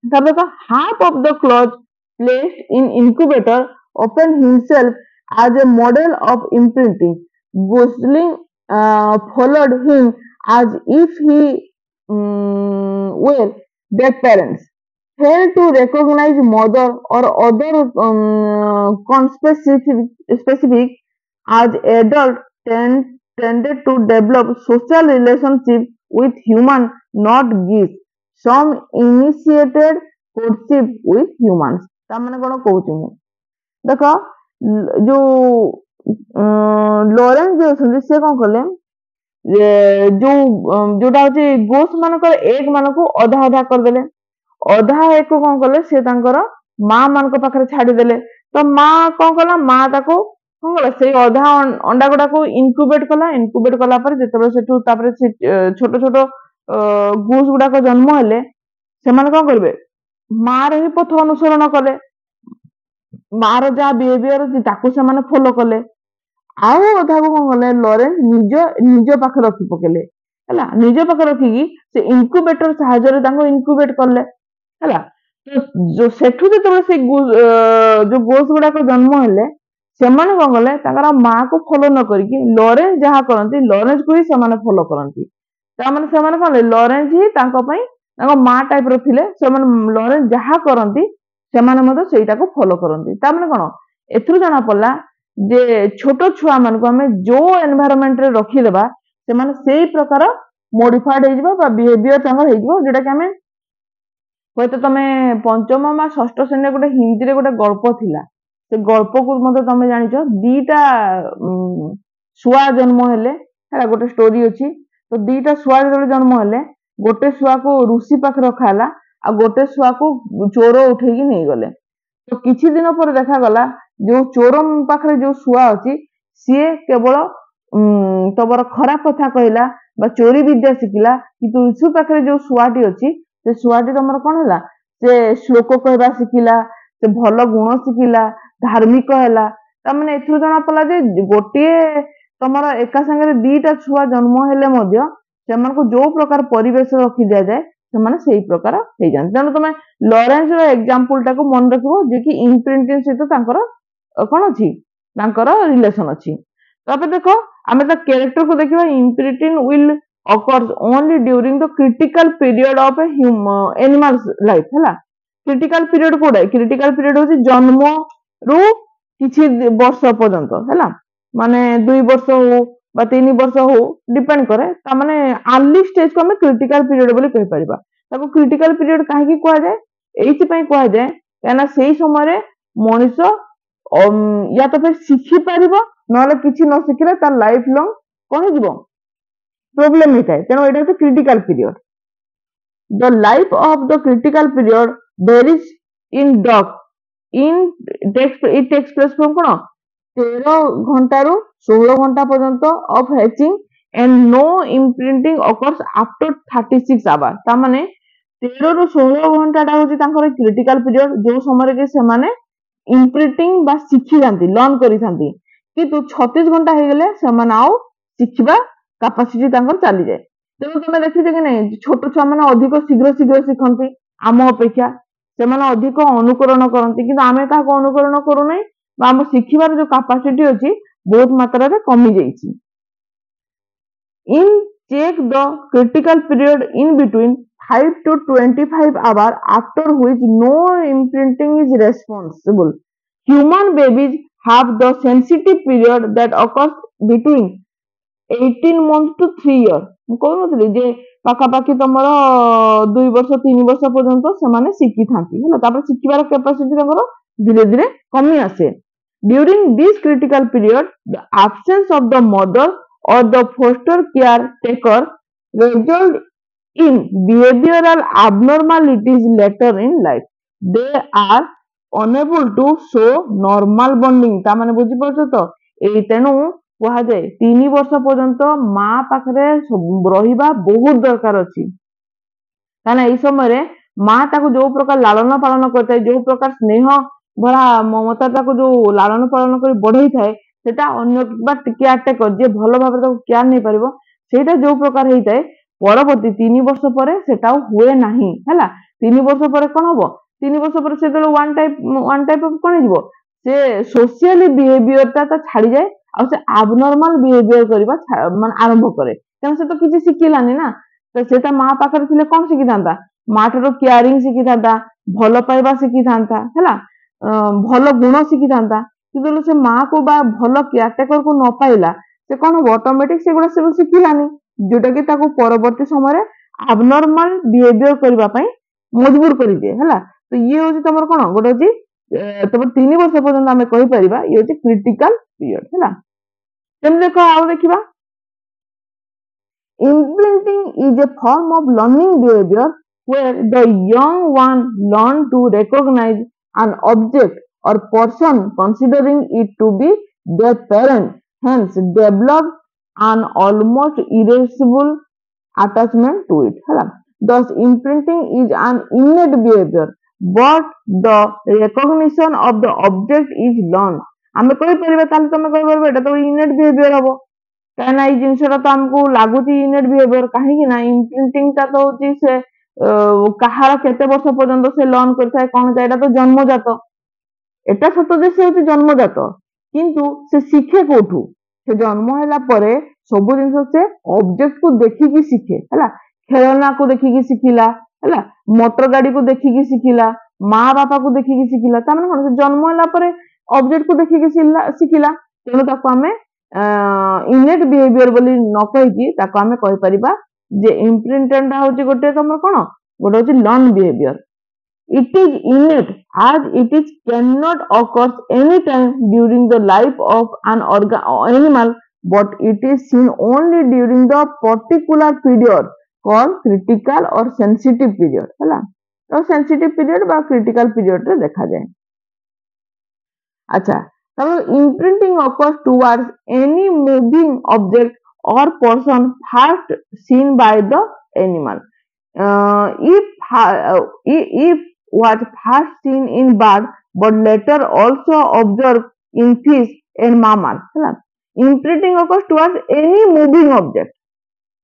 तापर का half of the cloth placed in incubator opened himself as a model of imprinting. Gosling followed him as if he were their parents. Failed to recognize mother or other conspecific as adult tended to develop social relationship with human, not geese. Some initiated courtship with humans. तामने कौन कहूँ मु देखो जो Lawrence जो अछंती से कौन कले जो जोटा होची गोस मानकर एग मानको अधा अधा कर देले अधा एक को कौन कले से तांकर मां मानक पाखरे छाडी देले तो मां कौन कला मां ताको कौन कला से अधा अंडा गुडा को इनक्यूबेट कला पर जेतबे सेठू तापर से छोट छोट गोस गुडा को जन्म हेले से माने कौन करबे मां रे ही पथ अनुसरण कले मां रो जा बिहेवियर अछि ताको से माने फॉलो कले आउ अधा को कौन कले लॉरेंस निज पाखे रखी पकेले हला निज पाखे रखी की से इनक्यूबेटर सहायता रे तांको इनक्यूबेट करले हला तो जो सेठू जेतबे से जो गोस गुडा को जन्म हेले सेमाने कौन कले तांकर मां को फॉलो न करके लॉरेंस जहा करंती लॉरेंस को ही सेमाने फॉलो करंती ता माने सेमाने कौन लॉरेंस ही तांको पई तांको मां टाइप रो थिले सेमाने लॉरेंस जहा करंती सेमाने मते सेटा को फॉलो करंती ता माने कोन एथुर जाना पड़ला जे छोटो छुआ मान को हमें जो एनवायरनमेंट रे रखी देबा से माने सेही प्रकार मॉडिफाइड हे जिवो बा बिहेवियर तांगर हे जिवो जेटा कि हमें होयतो तमे पंचम मा षष्ठ श्रेणी गोटे हिंदी रे गोटे गल्प थिला से गल्प को मते तमे जानिचो दीटा सुआ जन्म हेले हैला गोटे स्टोरी अछि तो दीटा सुआ जन्म हेले गोटे सुआ को ऋषि पाख रखाला आ गोटे सुआ को चोर उठेकी नहीं गले तो किछि दिन पर देखा गला जो चोर पाखरे जो सुआ अछि सी केवल तबर खराब कथा कहला बा चोरी विद्या शिखिला किंतु ऋषि पाखरे जो सुआटी अछि से सुआटी तमर कोन हला से श्लोक कहबा शिखिला से भलो गुण शिखिला धार्मिक हैला त माने एथु जणा पला जे गोटे तमर एका संगे दीटा छुआ जन्म हेले मध्य सेमान को जो प्रकार परिवेश रखी दिया जाए सेमाने सेही प्रकार हे जान तेनु तमे लॉरेंस रो एग्जांपल टाको मन रखिबो जे कि इम्प्रिंटिंग सहित तांकर कोन अछि तांकर रिलेशन अछि तबे देखो हमें द कैरेक्टर को देखिबा imprinting will occurs only during the critical period of a animal's life हैला क्रिटिकल पीरियड कोडा क्रिटिकल पीरियड होची जन्म रु किछि वर्ष पर्यंत हैला माने 2 वर्ष हो बा 3 वर्ष हो डिपेंड करे ता माने अर्ली स्टेज को हमें क्रिटिकल पीरियड बोली कहि परिबा ताको क्रिटिकल पीरियड काहे की कोआ जाय एइति पई कोआ जाय काना सेही समय रे मनुष्य या तो फिर शिखि परिबो नले किछि न शिखिले ता लाइफ लॉन्ग कोन जिवो प्रॉब्लम होता है तेणु एटा critical period the life of the critical period varies in dog it takes place from कोन 13 घंटा रु 16 घंटा पर्यंत of hatching and no imprinting occurs after 36 hour ता माने 13 रु 16 घंटा टा होची तांकर क्रिटिकल पीरियड जो समय रे से माने इम्प्रिंटिंग बा शिखि जानती लर्न करी थांती किंतु 36 घंटा हे गेले से माने आउ शिखिबा कैपेसिटी तांकर चली जाए तेणु तुम देखिए कि नहीं छोट छुआ मैंने अधिक शीघ्र शीघ्र शिखती आम अपेक्षा से मैंने अधिक अनुकरण करती कि आम क्या अनुकरण करूना आम शिखिबार जो कैपेसिटी अच्छी बहुत मात्रा रे कमी जाइए in chick the critical period in between 5 to 25 hours after which no imprinting is responsible human babies have the sensitive period that occurs between 18 months to 3 years ମୁଁ କହୁନଥିଲି ଯେ पाखापाखि तुम 2 वर्ष 3 वर्ष पर्यंत से शिखी था शिखार कैपेसिटी धीरे धीरे कमी आसे during this critical period the absence of the mother or the foster caretaker result in behavioral abnormalities later in life they are unable to show normal bonding ता माने बुझी पाछो तो एई तेनु कहा जाए 3 वर्ष पर्यंत माँ पाखरे रहिबा बहुत दरकार अछि काना एई समय माँ ताको जो प्रकार लालन पालन करता जो प्रकार स्नेह भरा ममता ताको जो लालन पालन कर बढ़ई थाए सेटा अन्य बा केयरटेकर जे भलो भाबरे ताको केयर नै परिबो सेटा जो प्रकार हेई थाए परवर्ती 3 वर्ष परे सेटा हुए नाही हैला 3 वर्ष परे कोन हबो 3 वर्ष परे से वन टाइप ऑफ कोन हिबो से सोशली बिहेवियर ता छाड़ी जाए आ से एबनॉर्मल बिहेवियर करबा माने आरंभ करे कारण से तो किछि सिखिलानी ना तो सेटा माँ पाखरे थिले कोन सिखि थांता माँ ठारो केयरिंग सिखि थांता भलो पाइबा सिखि थांता हैला भलो गुण सिखि थांता किंतु से माँ को बा भलो केयरटेकर को न पाइला से कोन हो ऑटोमेटिक से गुडा से सिखिलानी जोटा कि ताको परवर्ती समय एबनॉर्मल बिहेवियर करबा पई मजबूर करि दे हैला तो ये होची तमर कोन गोटे होची तमर 3 वर्ष पर्यंत हमें कहि परिबा ये होची क्रिटिकल पीरियड हैला तेम देखो आउ देखिबा imprinting is a form of learning behavior where the young one learn to recognize an object or person considering it to be their parent hence develop an almost irreversible attachment to it हैला thus imprinting is an innate behavior but the recognition of the object is learned हमें कहि परिबा ताले तमे कहि परबो एटा तो innate behavior हबो कहना ये जिनसटा तो हमको लागुची innate behavior काहे ना imprinting ता तो होची से कहार केते वर्ष पर्यंत से लर्न करथाय कोन एटा तो जन्मजात एटा सत जे से होची जन्मजात किंतु से शिखे कोठू से जन्म हैला परे सब जिंस से ऑब्जेक्ट को देखि की शिखे हैला खेलना को देखि की शिखिला हैला मोटर गाड़ी को देखि की शिखिला माँ बापा को देखि की शिखिला ता माने कोन से जन्म हैला परे ऑब्जेक्ट को देखि की शिखिला तेनु ताको हमें innate behavior बोली न कहि की ताको हमें कहि परिबा जे imprinted होची गोटे तमर कोन गोटे होची learn behavior it is innate as it is cannot occur any time during the life of an animal but it is seen only during the particular period called critical or sensitive period हैला तो sensitive period बा critical period रे देखा जाए अच्छा imprinting occurs towards any moving object or person first seen by the animal if was first seen in bird but later also observed in fish and mammals हैला imprinting occurs towards any moving object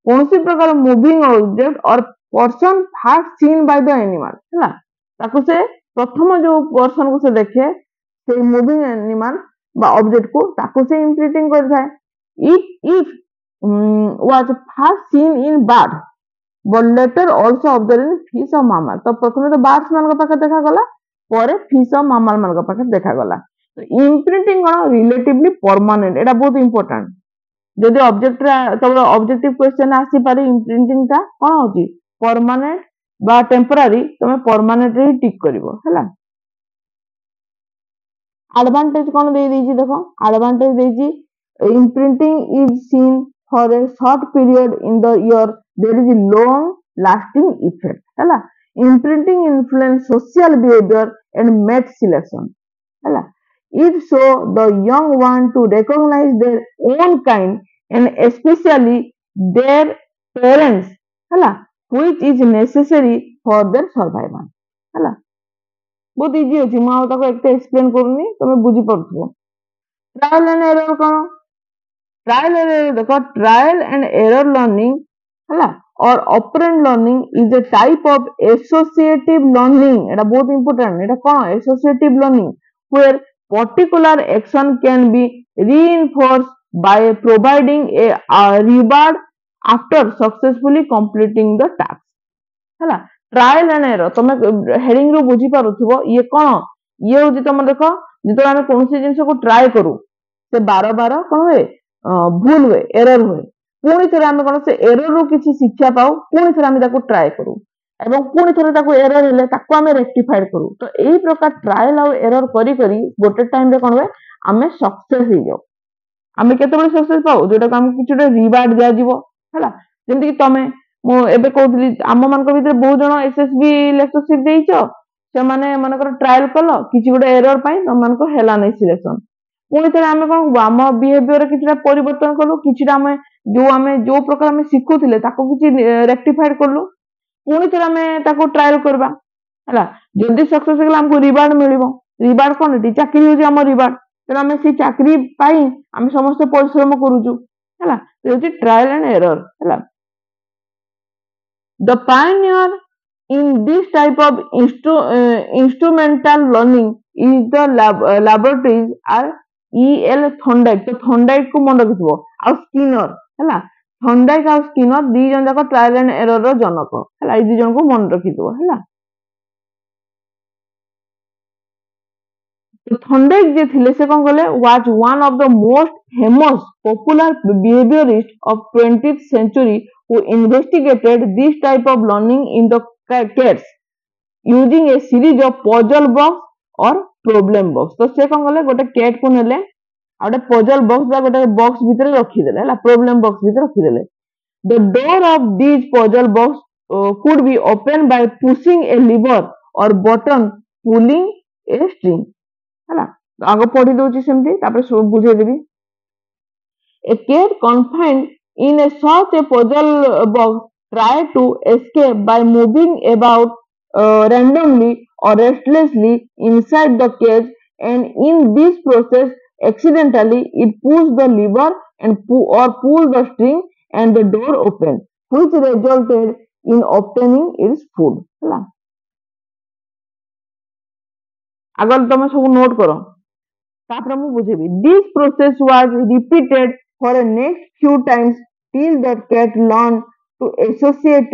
कौन सी प्रकार moving object or person first seen by the animal हैला ताको से प्रथम जो person को से देखे से मूविंग एनिमल बा ऑब्जेक्ट को ताको से imprinting करथाय if was first seen in bird but later also observed in fish or mammal तो प्रथमे तो बर्ड्स मान पाखे देखा गला परे फिश और मामल मान पाखे देखा गला तो imprinting कोन रिलेटिवली परमानेंट एटा बहुत इंपोर्टेंट जदि ऑब्जेक्ट तब ऑब्जेक्टिव क्वेश्चन आसी पारे imprinting ता कोन होची परमानेंट बा टेम्पररी तमे परमानेंट रे टिक करिवो हैला एडवांटेज कोन दे देछि देखो एडवांटेज देछि imprinting is seen for a short period in the year there is a long lasting effect हैला imprinting influence social behavior and mate selection हैला it show the young one to recognize their own kind and especially their parents हैला which is necessary for their survival हैला बहुत easy अछि मा ताको एकटा explain करनी तमे बुझी परथबो ट्रायल एंड एरर कोन ट्रायल एंड एरर देखो ट्रायल एंड एरर लर्निंग हैला और operant learning is a type of associative learning एटा बहुत इंपोर्टेंट एटा कोन associative learning where particular action can be reinforced by providing a reward after successfully completing the task हैला trial and error तमे heading रो बुझी पारुथबो ये कोन ये होजी तमे देखो जेतो हम कोनसी जिंस को ट्राई करू से बार बार कोन होए भूल हुए एरर हुए पुणी थे आम कौन से एरर रू किसी शिक्षा पाऊ पुणी थे आम ट्राए करूँ एवं पुणी थे एरर हेले आम रेक्टिफाइड करूँ तो यही प्रकार ट्रायल आउ एरर करी करी गोटे टाइम कौन हुए आम सक्सेस हो जाऊ आम केत सक्सेस पाऊ जोटा आमको किसी गोटे रिवार्ड दिज्व है जमीक तमें मुझे कहती आम मान भर बहुत जन एसएसबी लेक्चरशिप देच से मैंने मनकर ट्रायल कल किसी गोटे एरर पाई तुम मानक है नहीं सिलेक्शन पुणी थे आम कौन आम बिहेवियर किसी परिवर्तन कलु कि जो प्रकार आम शिखुले किसी रेक्टिफाइड कलु पुणी थे आम ट्रायल करवा है जदि सक्सेस हो आमको रिवार्ड मिल रिवार्ड कौन ये चाकरी हूँ आम रिवार्ड तेना आम से चाकरी आम समस्त परिश्रम करुचु है ट्रायल एंड एरर है The pioneer in this type of instrumental learning is the laboratories are E.L. Thorndike तो Thorndike को मन रखिथबो आ स्किनर हैला Thorndike आ स्किनर दी जन जाक ट्रायल एंड एरर रो जनक हैला ई दी जन को मन रखिथबो हैला तो Thorndike जे थिले से कोन गले was one of the most famous popular behaviorist of 20th century who investigated this type of learning in the cats using a series of puzzle box or problem box तो से कौन गले गोटे कैट को नेले आ गोटे पजल बॉक्स बा गोटे बॉक्स भीतर रखी देले हला प्रॉब्लम बॉक्स भीतर रखी देले the door of these puzzle box could be opened by pushing a lever or button pulling a string हला आगो पढ़ी दोची सेमती तापर सब बुझे देबी a cat confined in a such a puzzle box try to escape by moving about randomly or restlessly inside the cage and in this process accidentally it pulls the lever and pull the string and the door open which resulted in obtaining its food ହେଲା अगर तुम सब note करो तापर मु बुझेबी this process was repeated for the next few times till the cat learned to associate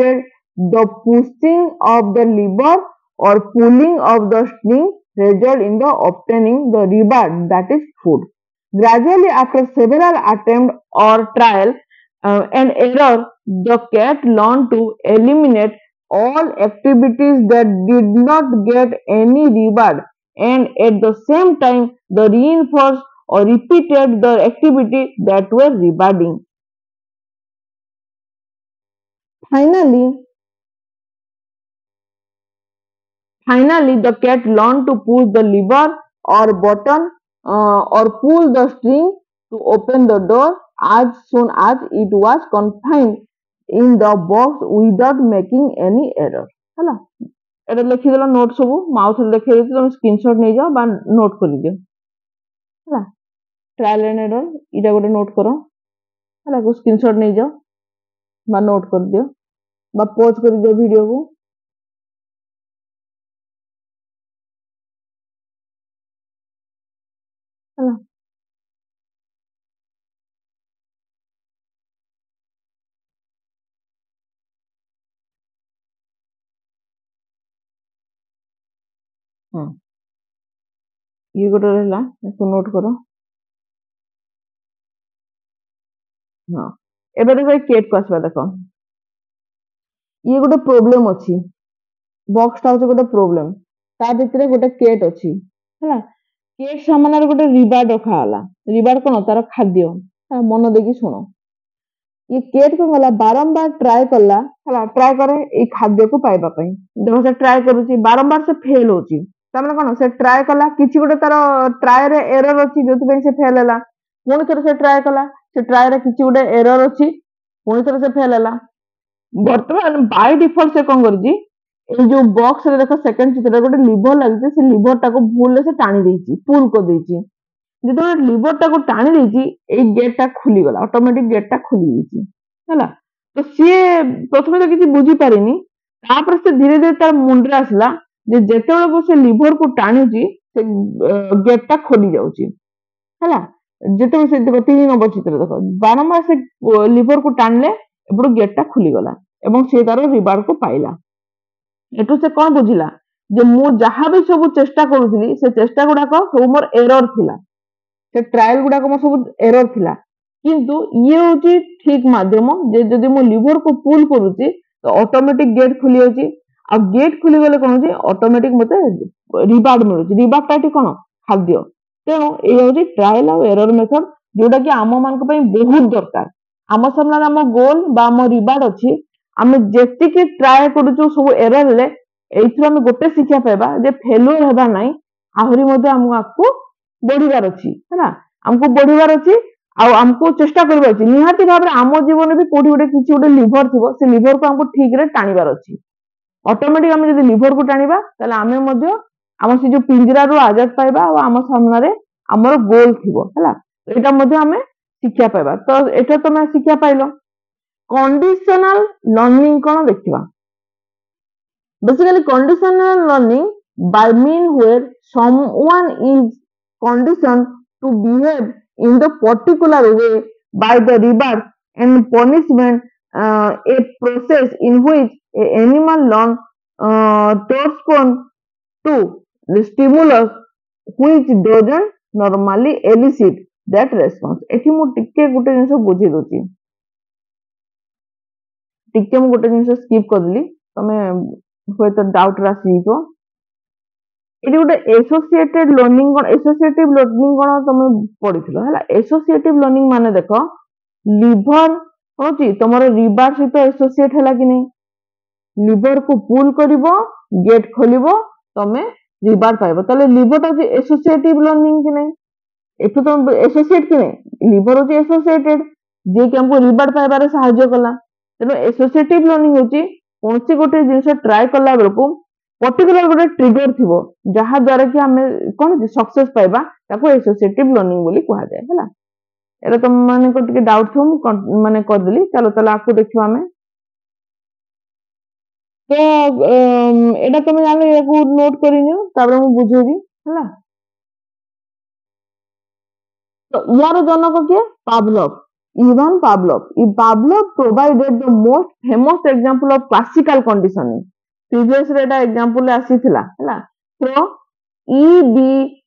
the pushing of the lever or pulling of the string result in the obtaining the reward that is food. Gradually after several attempts or trial and error the cat learned to eliminate all activities that did not get any reward and at the same time the reinforce or repeated the activity that were rewarding. Finally, the cat learned to push the lever or button or pull the string to open the door as soon as it was confined in the box without making any error. है এটা লিখি দেলা note সবু mouth লিখে দিতে তুমি screenshot নিয়ে যাও বা নোট করে দিও ହେଲା ट्रायल एंड एरर इटा गोटे नोट करो ହେଲା को स्क्रीनशॉट नहीं जाओ बा नोट कर दियो बा पॉज कर दियो वीडियो को ହେଲା ये गोटे रहला इसको नोट करो हाँ एबे देखो केट को आसबा देखो ये गोटे प्रॉब्लम अछि बॉक्स टा गोटे प्रॉब्लम ता भितरे गोटे केट अछि हैला केट सामने गोटे रिवार्ड रखा हला रिवार्ड कोन तार खाद्य मन देखि सुनो ये केट को गला बारंबार ट्राई करला हला ट्राई करे ए खाद्य को पाइबा पई देखो से ट्राई करूची बारंबार से फेल होची तमने कोन से ट्राई कला किछि गोटे तार ट्राई रे एरर अछि जोति पे से फेल हला पुणी थोर से ट्राई कला से ट्राई रे किछि गोटे एरर अछि पुणी थोर से फेल हला वर्तमान बाय डिफॉल्ट से कोन करजी ए जो बॉक्स रे देखो सेकंड चित्र गोटे लीवर लागजे से लीवर टा को भूल से टाणी देछि पुल को देछि जो लीवर टा को टाणी देछि ए गेट टा खुली गला ऑटोमेटिक गेट टा खुली देछि हैला तो सी प्रथमे तो किछि बुझी पारिनी तापर से धीरे धीरे तार मुंडरे आसला जे जेतेबेले को से लीवर को टाणुची से गेट टा खोली जाउची हैला जेतेबेले से देखो 3 नंबर चित्र देखो बारंबार से लीवर को टाणले एपडो गेट टा खुली गला एवं से तार रिवार्ड को पाइला एटू से कोन बुझिला जे मु जहा भी सब चेष्टा करूथली से चेष्टा गुडा को सब मोर एरर थिला से ट्रायल गुडा को मोर सब एरर थिला किंतु ये होची ठीक माध्यम जे जदि मो लिवर को पुल करूची तो ऑटोमेटिक गेट खुली जाउची आ गेट खुली गले कोन होची ऑटोमेटिक मते रिवार्ड मिलुची रिवार्ड टाटी कोन खाद्य तेणु ये होची ट्रायल और एरर मेथड जोटा कि आम मान पई बहुत दरकार आम सामने आम गोल बा आम रिवार्ड अछि आमे जेतिके ट्राई करूछु सब एरर ले एइथु आमे गोटे शिक्षा पाइबा जे फेलुअर हेबा नाही आहुरी मध्ये हमको बढ़िबार अछि हैना हमको बढ़िबार अछि आ हमको चेष्टा करबार अछि निहाती भाबरे आम जीवन भी कोठी गोटे किछि गोटे लिवर थिबो से लिवर को हमको ठीक रे टाणीबार अछि ऑटोमेटिक आमे जदि लिवर को टाणीबा ताले आमे मध्ये आम से जो पिंजरा रो आजाद पाइबा आ आम सामने रे हमर गोल थिबो हैला एटा मध्ये आमे शिक्षा पाइबा तो एटा तमे शिक्षा पाइलो कंडीशनल लर्निंग कोन देखिबा basically conditional learning by mean where someone is conditioned to behave in the particular way by the reward and punishment a process in which a animal learn to respond to the stimulus which doesn't normally elicit that response एठी मु टिके गुटे जिंस बुझी दोची टिके मु गुटे जिंस skip करली तमे हुए तो डाउट रासी को एटी गोटे एसोसिएटेड लर्निंग कोन एसोसिएटिव लर्निंग कोन तुम पढिथिलो हला एसोसिएटिव लर्निंग माने देखो लिवर होची तमरो रिवार्ड सहित एसोसिएट हला कि नै लिवर को पुल करिवो गेट खोलिवो तमे रिवार्ड पाइबो तले लिवर ता एसोसिएटिव लर्निंग कि नै एठु तुम एसोसिएट कि नै लिवर होची एसोसिएटेड जे कि हमको रिवार्ड पाइबारे सहायता कला तेनो एसोसिएटिव लर्निंग होची कोनसी गोटे जिंस ट्राई कला बेलको पर्टिकुलर गोटे ट्रिगर थिबो जहा द्वारा कि हमें कोन सक्सेस पाइबा ताको एसोसिएटिव लर्निंग बोली कहा जाय हला एरा तुम माने को टिके डाउट थो मु माने कर देली चलो तला आपको देखियो हमें तो एटा तुम जाने याको नोट करिनियो तापर मु बुझेबी हला तो यार जनक के Pavlov Ivan Pavlov. Pavlov provided the most famous example of classical conditioning. Previous रेटा example आसीथिला हैला so E.B.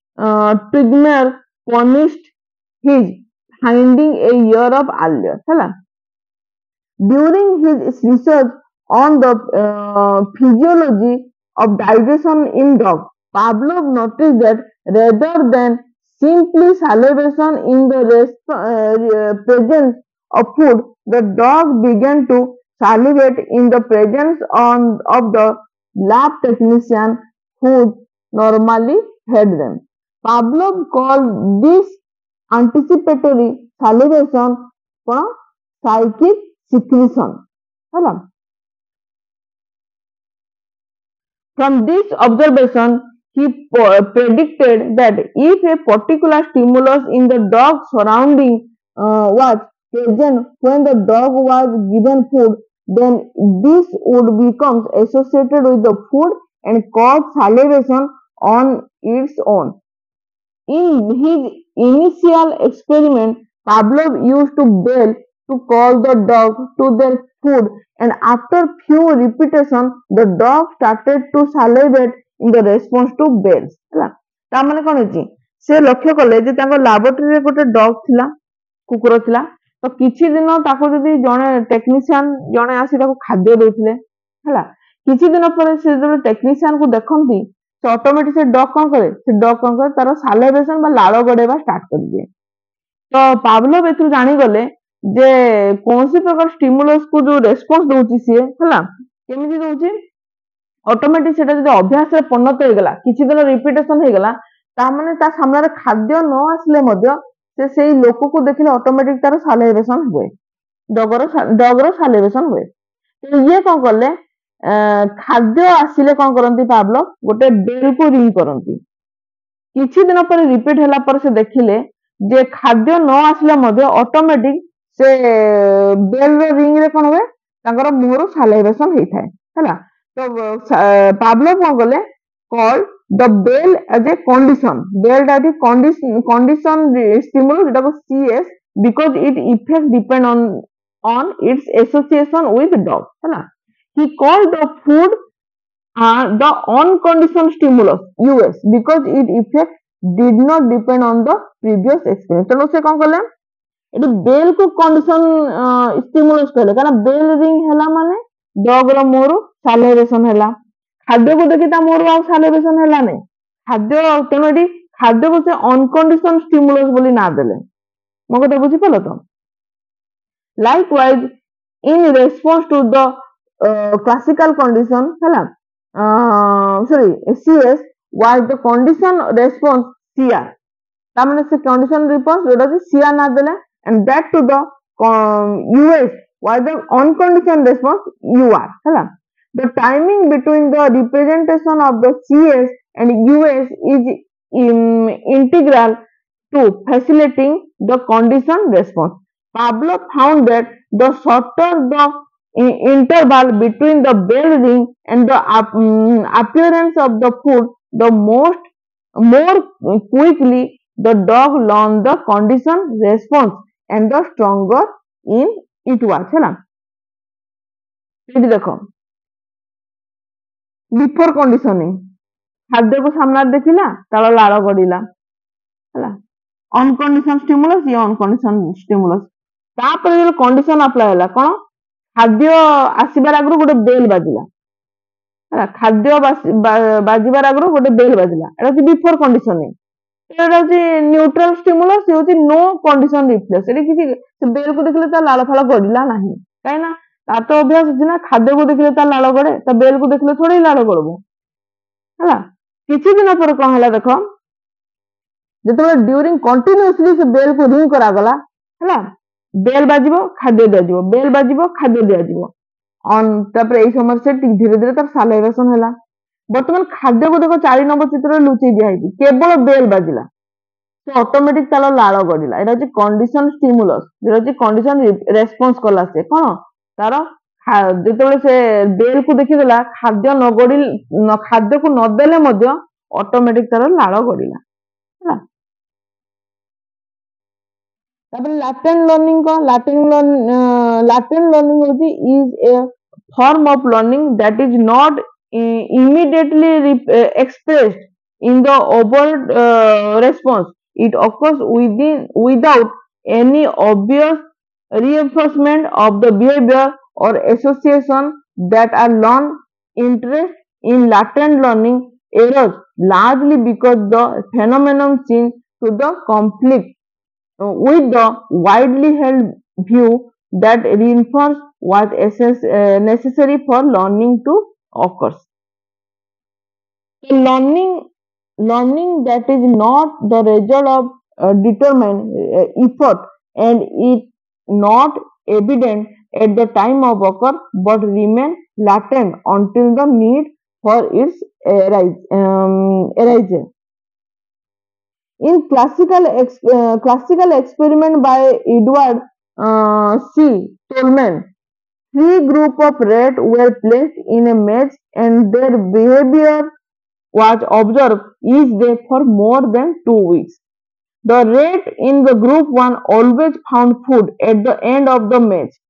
Trigner punished his finding a year of earlier हैला during his research on the physiology of digestion in dog Pavlov noticed that rather than simply salivation in the presence of food, the dog began to salivate in the presence of the lab technician who normally fed them. Pavlov called this anticipatory salivation psychic secretion. From this observation, he predicted that if a particular stimulus in the dog's surrounding was present when the dog was given food, then this would become associated with the food and cause salivation on its own. In his initial experiment, Pavlov used to bell to call the dog to their food, and after few repetitions, the dog started to salivate in the response to bells. ता माने कोन होची से लक्ष्य कले जे ताको laboratory रे गोटे dog थिला कुकुर थिला तो किछि दिन ताको जदी जणे टेक्नीशियन जणे आसी ताको खाद्य देथिले हला किछि दिन पर से जो टेक्नीशियन को देखंती से ऑटोमेटिक से डॉग कोन करे तार सालिवेशन बा लाळ गडेबा स्टार्ट कर दिए तो पावलोव एथु जानि गले जे कोनसी प्रकार स्टिमुलस को जो रेस्पॉन्स दोची से हला केमिति दोची ऑटोमेटिक सेटा जदी अभ्यास रे परिणत हो गला किछि दिन रिपीटेशन हो गला ता माने ता सामने रे खाद्य न आसले मध्य से सेही लोक को देखिले ऑटोमेटिक तार सालिवेशन हुए डगर सालिवेशन हुए तो ये कोन करले खाद्य आसिले कोन करंती पावलोव गोटे बेल को रिंग करंती किछि दिन पर रिपीट होला पर से देखिले जे खाद्य न आसले मध्य ऑटोमेटिक से बेल रो रिंग रे कोन होवे तांकर मोर सालिवेशन हेइ थाए हला तो पावलोव कोन करले called the bell as a condition. Bell that is condition stimulus that was CS because its effect depend on its association with dog. He called the food the unconditioned stimulus US because its effect did not depend on the previous experience. तो से कौन करले eighty bell को condition stimulus कहले कारण bell ring हैला माने dog रो मोर सालिवेशन हैला खाद्य को देखि ता मोर आ सालिवेशन हैला नै खाद्य तेनो एटी खाद्य को से अनकंडीशन स्टिमुलस बोली ना देले मो कथा बुझी पलो तो likewise in response to the classical condition हैला sorry CS was the condition response CR तामने से condition response जोटा से CR ना देले and back to the US was the unconditioned response UR हैला the timing between the representation of the CS and US is integral to facilitating the condition response. Pavlov found that the shorter the interval between the bell ring and the appearance of the food, the more quickly the dog learned the condition response and the stronger in it was. है ना? ये देखो before conditioning खाद्य को सामना देखिला तार लाड़ गड़िला है अनकंडीशन स्टिमुलस ये अनकंडीशन स्टिमुलस तापर जो कंडीशन अप्लाई होला कोन खाद्य आसीबार आगु गोटे बेल बाजिला है खाद्य बाजिबार आगु गोटे बेल बाजिला एटा कि बिफोर कंडीशनिंग एटा होची न्यूट्रल स्टिमुलस ये होची नो कंडीशन रिफ्लेक्स एटा किसी से बेल को देखले ता लाड़ फाड़ गड़िला नाही काई ना तार तो अभ्यास अछि ना खाद्य को देखले ता लाड़ गड़े ता बेल को देखले थोड़ी लाड़ गड़बो है किछि दिन पर कोन हला देखो जेतबे ड्यूरिंग कंटिन्यूअसली से बेल को रिंग करा गला है बेल बाजिबो खाद्य दिया जिवो बेल बाजिबो खाद्य दिया जिवो ऑन तापर एई समय से धीरे धीरे तार सालाइवेशन हला वर्तमान खाद्य को देखो 4 नंबर चित्र लुचि दिया है केवल बेल बाजिला तो ऑटोमेटिक तालो लाड़ गडिला एटा होची कंडीशन स्टिमुलस जेटा होची कंडीशन रेस्पॉन्स कला से कोन तार जेतबे से बेल को देखि देला खाद्य न गडी खाद्य को न देले मध्य ऑटोमेटिक तार लाड़ गडिला है तापर latent learning को latent learning होची is a form of learning that is not immediately expressed in the overt response. It occurs without any obvious reinforcement of the behavior or association that are learned. Interest in latent learning arose largely because the phenomenon seems to the conflict with the widely held view that reinforcement was necessary for learning to occur. Learning that is not the result of determined effort and is not evident at the time of occur but remain latent until the need for its arises. In classical experiment by Edward C. Tolman, 3 groups of rats were placed in a maze and their behavior was observed each day for more than 2 weeks. The rat in the group 1 always found food at the end of the maze.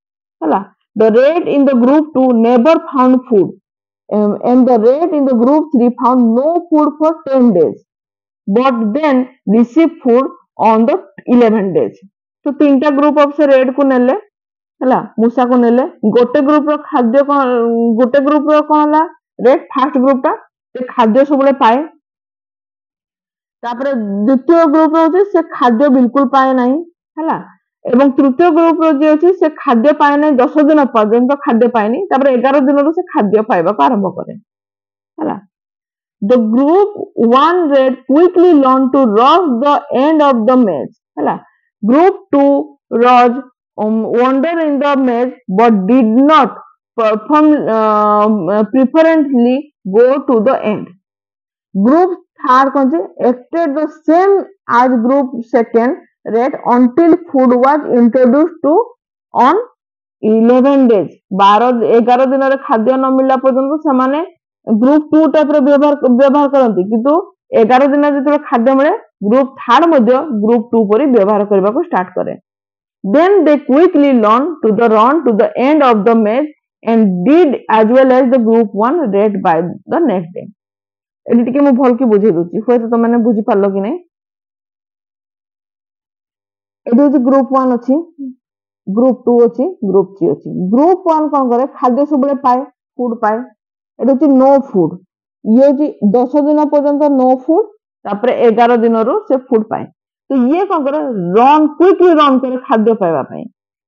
The rat in the group 2 never found food and the rat in the group 3 found no food for 10 days. But then receive food on the 11 days. तो 3टा group of से red को नेले हला मूसा को नेले गोटे group रो खाद्य को गोटे ग्रुप रो कोन हला रेड फर्स्ट ग्रुप ता से खाद्य सबले पाए तापर द्वितीय ग्रुप रो जे से खाद्य बिल्कुल पाए नाही हला एवं तृतीय ग्रुप रो जे अछि से खाद्य पाए नाही 10 दिन पर्यंत खाद्य पाए नहीं तापर 11 दिन रो से खाद्य पाइबा को आरंभ करे हला The group 1 rat quickly learned to rush the end of the maze. Group 2 rats wander in the maze but did not preferentially go to the end. Group 3 acted the same as group 2 rat until food was introduced to on 11 days. 11 दिन रे खाद्य न मिलला पर्यंत समाने group 2 type रो व्यवहार करंती किंतु 11 दिन जेतले खाद्य मिले ग्रुप 3 मध्ये ग्रुप 2 परि व्यवहार करबा को स्टार्ट करे then they quickly learn to the run to the end of the maze and did as well as the group 1 rat by the next day eighty टिके मु भल की बुझे दोची होय तो माने बुझी पारलो कि नै एटी हूँ ग्रुप 1 अच्छी, ग्रुप 2 अच्छी, ग्रुप 3 अच्छी। ग्रुप 1 कौन करे खाद्य सब पाए फूड पाए एटी हूँ नो फूड ये हूँ 10 दिन पर्यंत नो फूड तापर 11 दिन रु से फूड पाए तो ये कौन करे रन क्विकली रन करे खाद्य पाइबा पई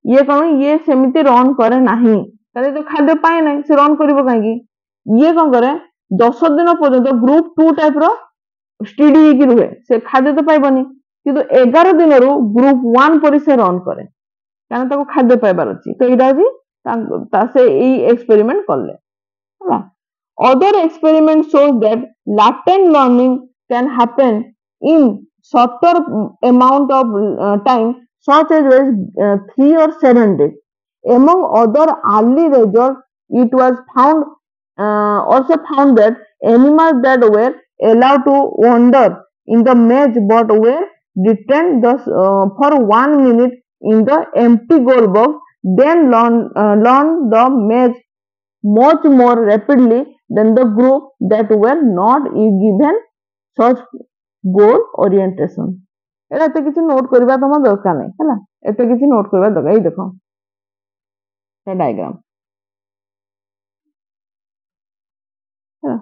ये कौन ये सेमिति रन करे नाही ताले तो खाद्य पाए नाही से रन करिवो काई ये कौन करे 10 दिन पर्यंत ग्रुप 2 टाइप रो स्टडी ହେଇକି ରୁହେ ସେ ଖାଦ୍ୟ ତ ପାଇବନି କିନ୍ତୁ 11 ଦିନରୁ ଗ୍ରୁପ 1 ପରି ସେ ରନ୍ କରେ କାରଣ ତାକୁ ଖାଦ୍ୟ ପାଇବାର ଅଛି ତ ଏଇଟା ଅଛି ସେ ଏଇ ଏକ୍ସପେରିମେଣ୍ଟ କଲେ ହେଲା other experiment shows that latent learning can happen in shorter amount of time such as 3 or 7 days among other early results it was found also found that animals that were allowed to wander in the maze but were detained for 1 minute in the empty goal box then learn the maze much more rapidly than the group that were not given such goal orientation. एटा एते किछि note करबा तम दरकार नै हैला एते किछि note करबा दरकार ए देखो ए डायग्राम हैला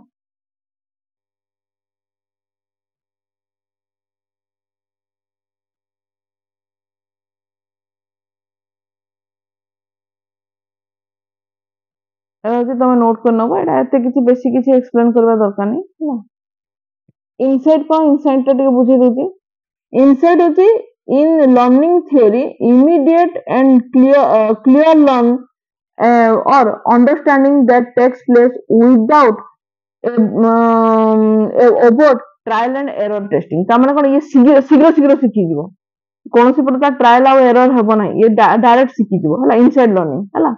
एटा तम नोट कर नबो एटा एते किछि बेसी किछि एक्सप्लेन करबा दरकार नै हैला इनसाइट को इनसाइट टे बुझी देछि इनसाइट होछि in learning theory immediate and clear learn or understanding that takes place without overt trial and error testing ता माने कोन ये शीघ्र शीघ्र सीखी जीवो कोनोसी प्रकार ट्रायल आ एरर हेबो नै ये डायरेक्ट सीखी जीवो हला इनसाइड लर्निंग हला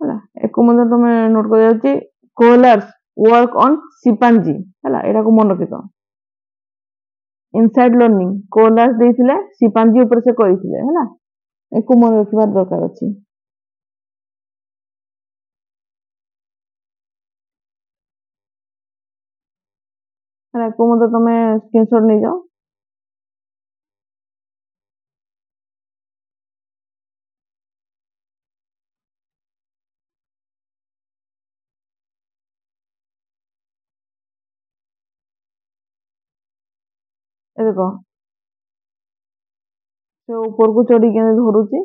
हला एको मते तमे नोट कर जाउची कोलर्स वर्क ऑन चिंपांजी हला एटा को मन रखितो इनसाइड लर्निंग कोलर्स देथिले चिंपांजी ऊपर से करिथिले हला एको मन रखिबार दरकार अछि हला एको मते तमे स्क्रीनशॉट नै जाओ ए देखो से ऊपर को चढ़ी के धरुची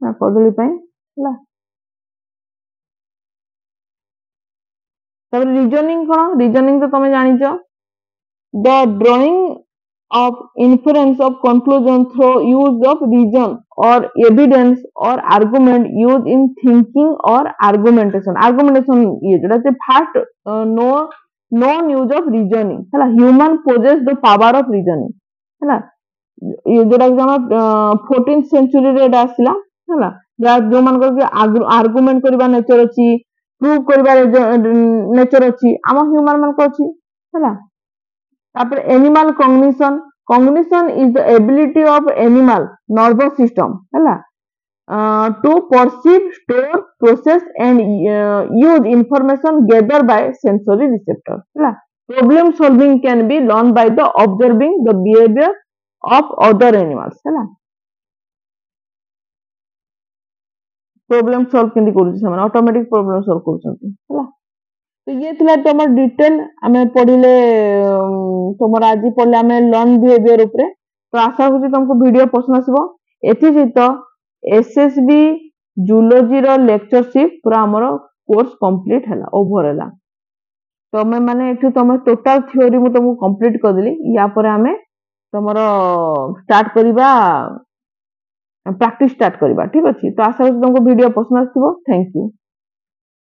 ना कदली पई हला तब रीजनिंग कोन रीजनिंग तो तमे जानि छ the drawing of inference of conclusion through use of reason or evidence or argument used in thinking or argumentation ये जोटा से first non use of reasoning हला human possess the power of reasoning हला ये जोटा हम 14th century रे एटा आसिला हला जो मान को आर्गुमेंट करबा नेचर अछि प्रूव करबा नेचर अछि आम ह्यूमन मान को अछि हला तापर animal cognition is the ability of animal nervous system हला to perceive store process and use information gather by sensory receptor हला problem solving can be learn by the observing the behaviour of other animals हला problem solve केंदी करूची समान automatic problem solve करूछंती हला तो ये थिला तमर डिटेल हमें पढिले तमर आज पढले हमें लर्न बिहेवियर ऊपर तो आशा होची तुमको वीडियो पसंद आसीबो एथि सहित एसएसबी जूलॉजी रो लेक्चरशिप पूरा हमर कोर्स कंप्लीट हला ओवर हला तो मैं माने एठु तम टोटल थ्योरी मु तुमको कंप्लीट कर देली या पर हमें तमर स्टार्ट करिबा प्रैक्टिस स्टार्ट करिबा ठीक अछि तो आशा होची तुमको वीडियो पसंद आसीबो थैंक यू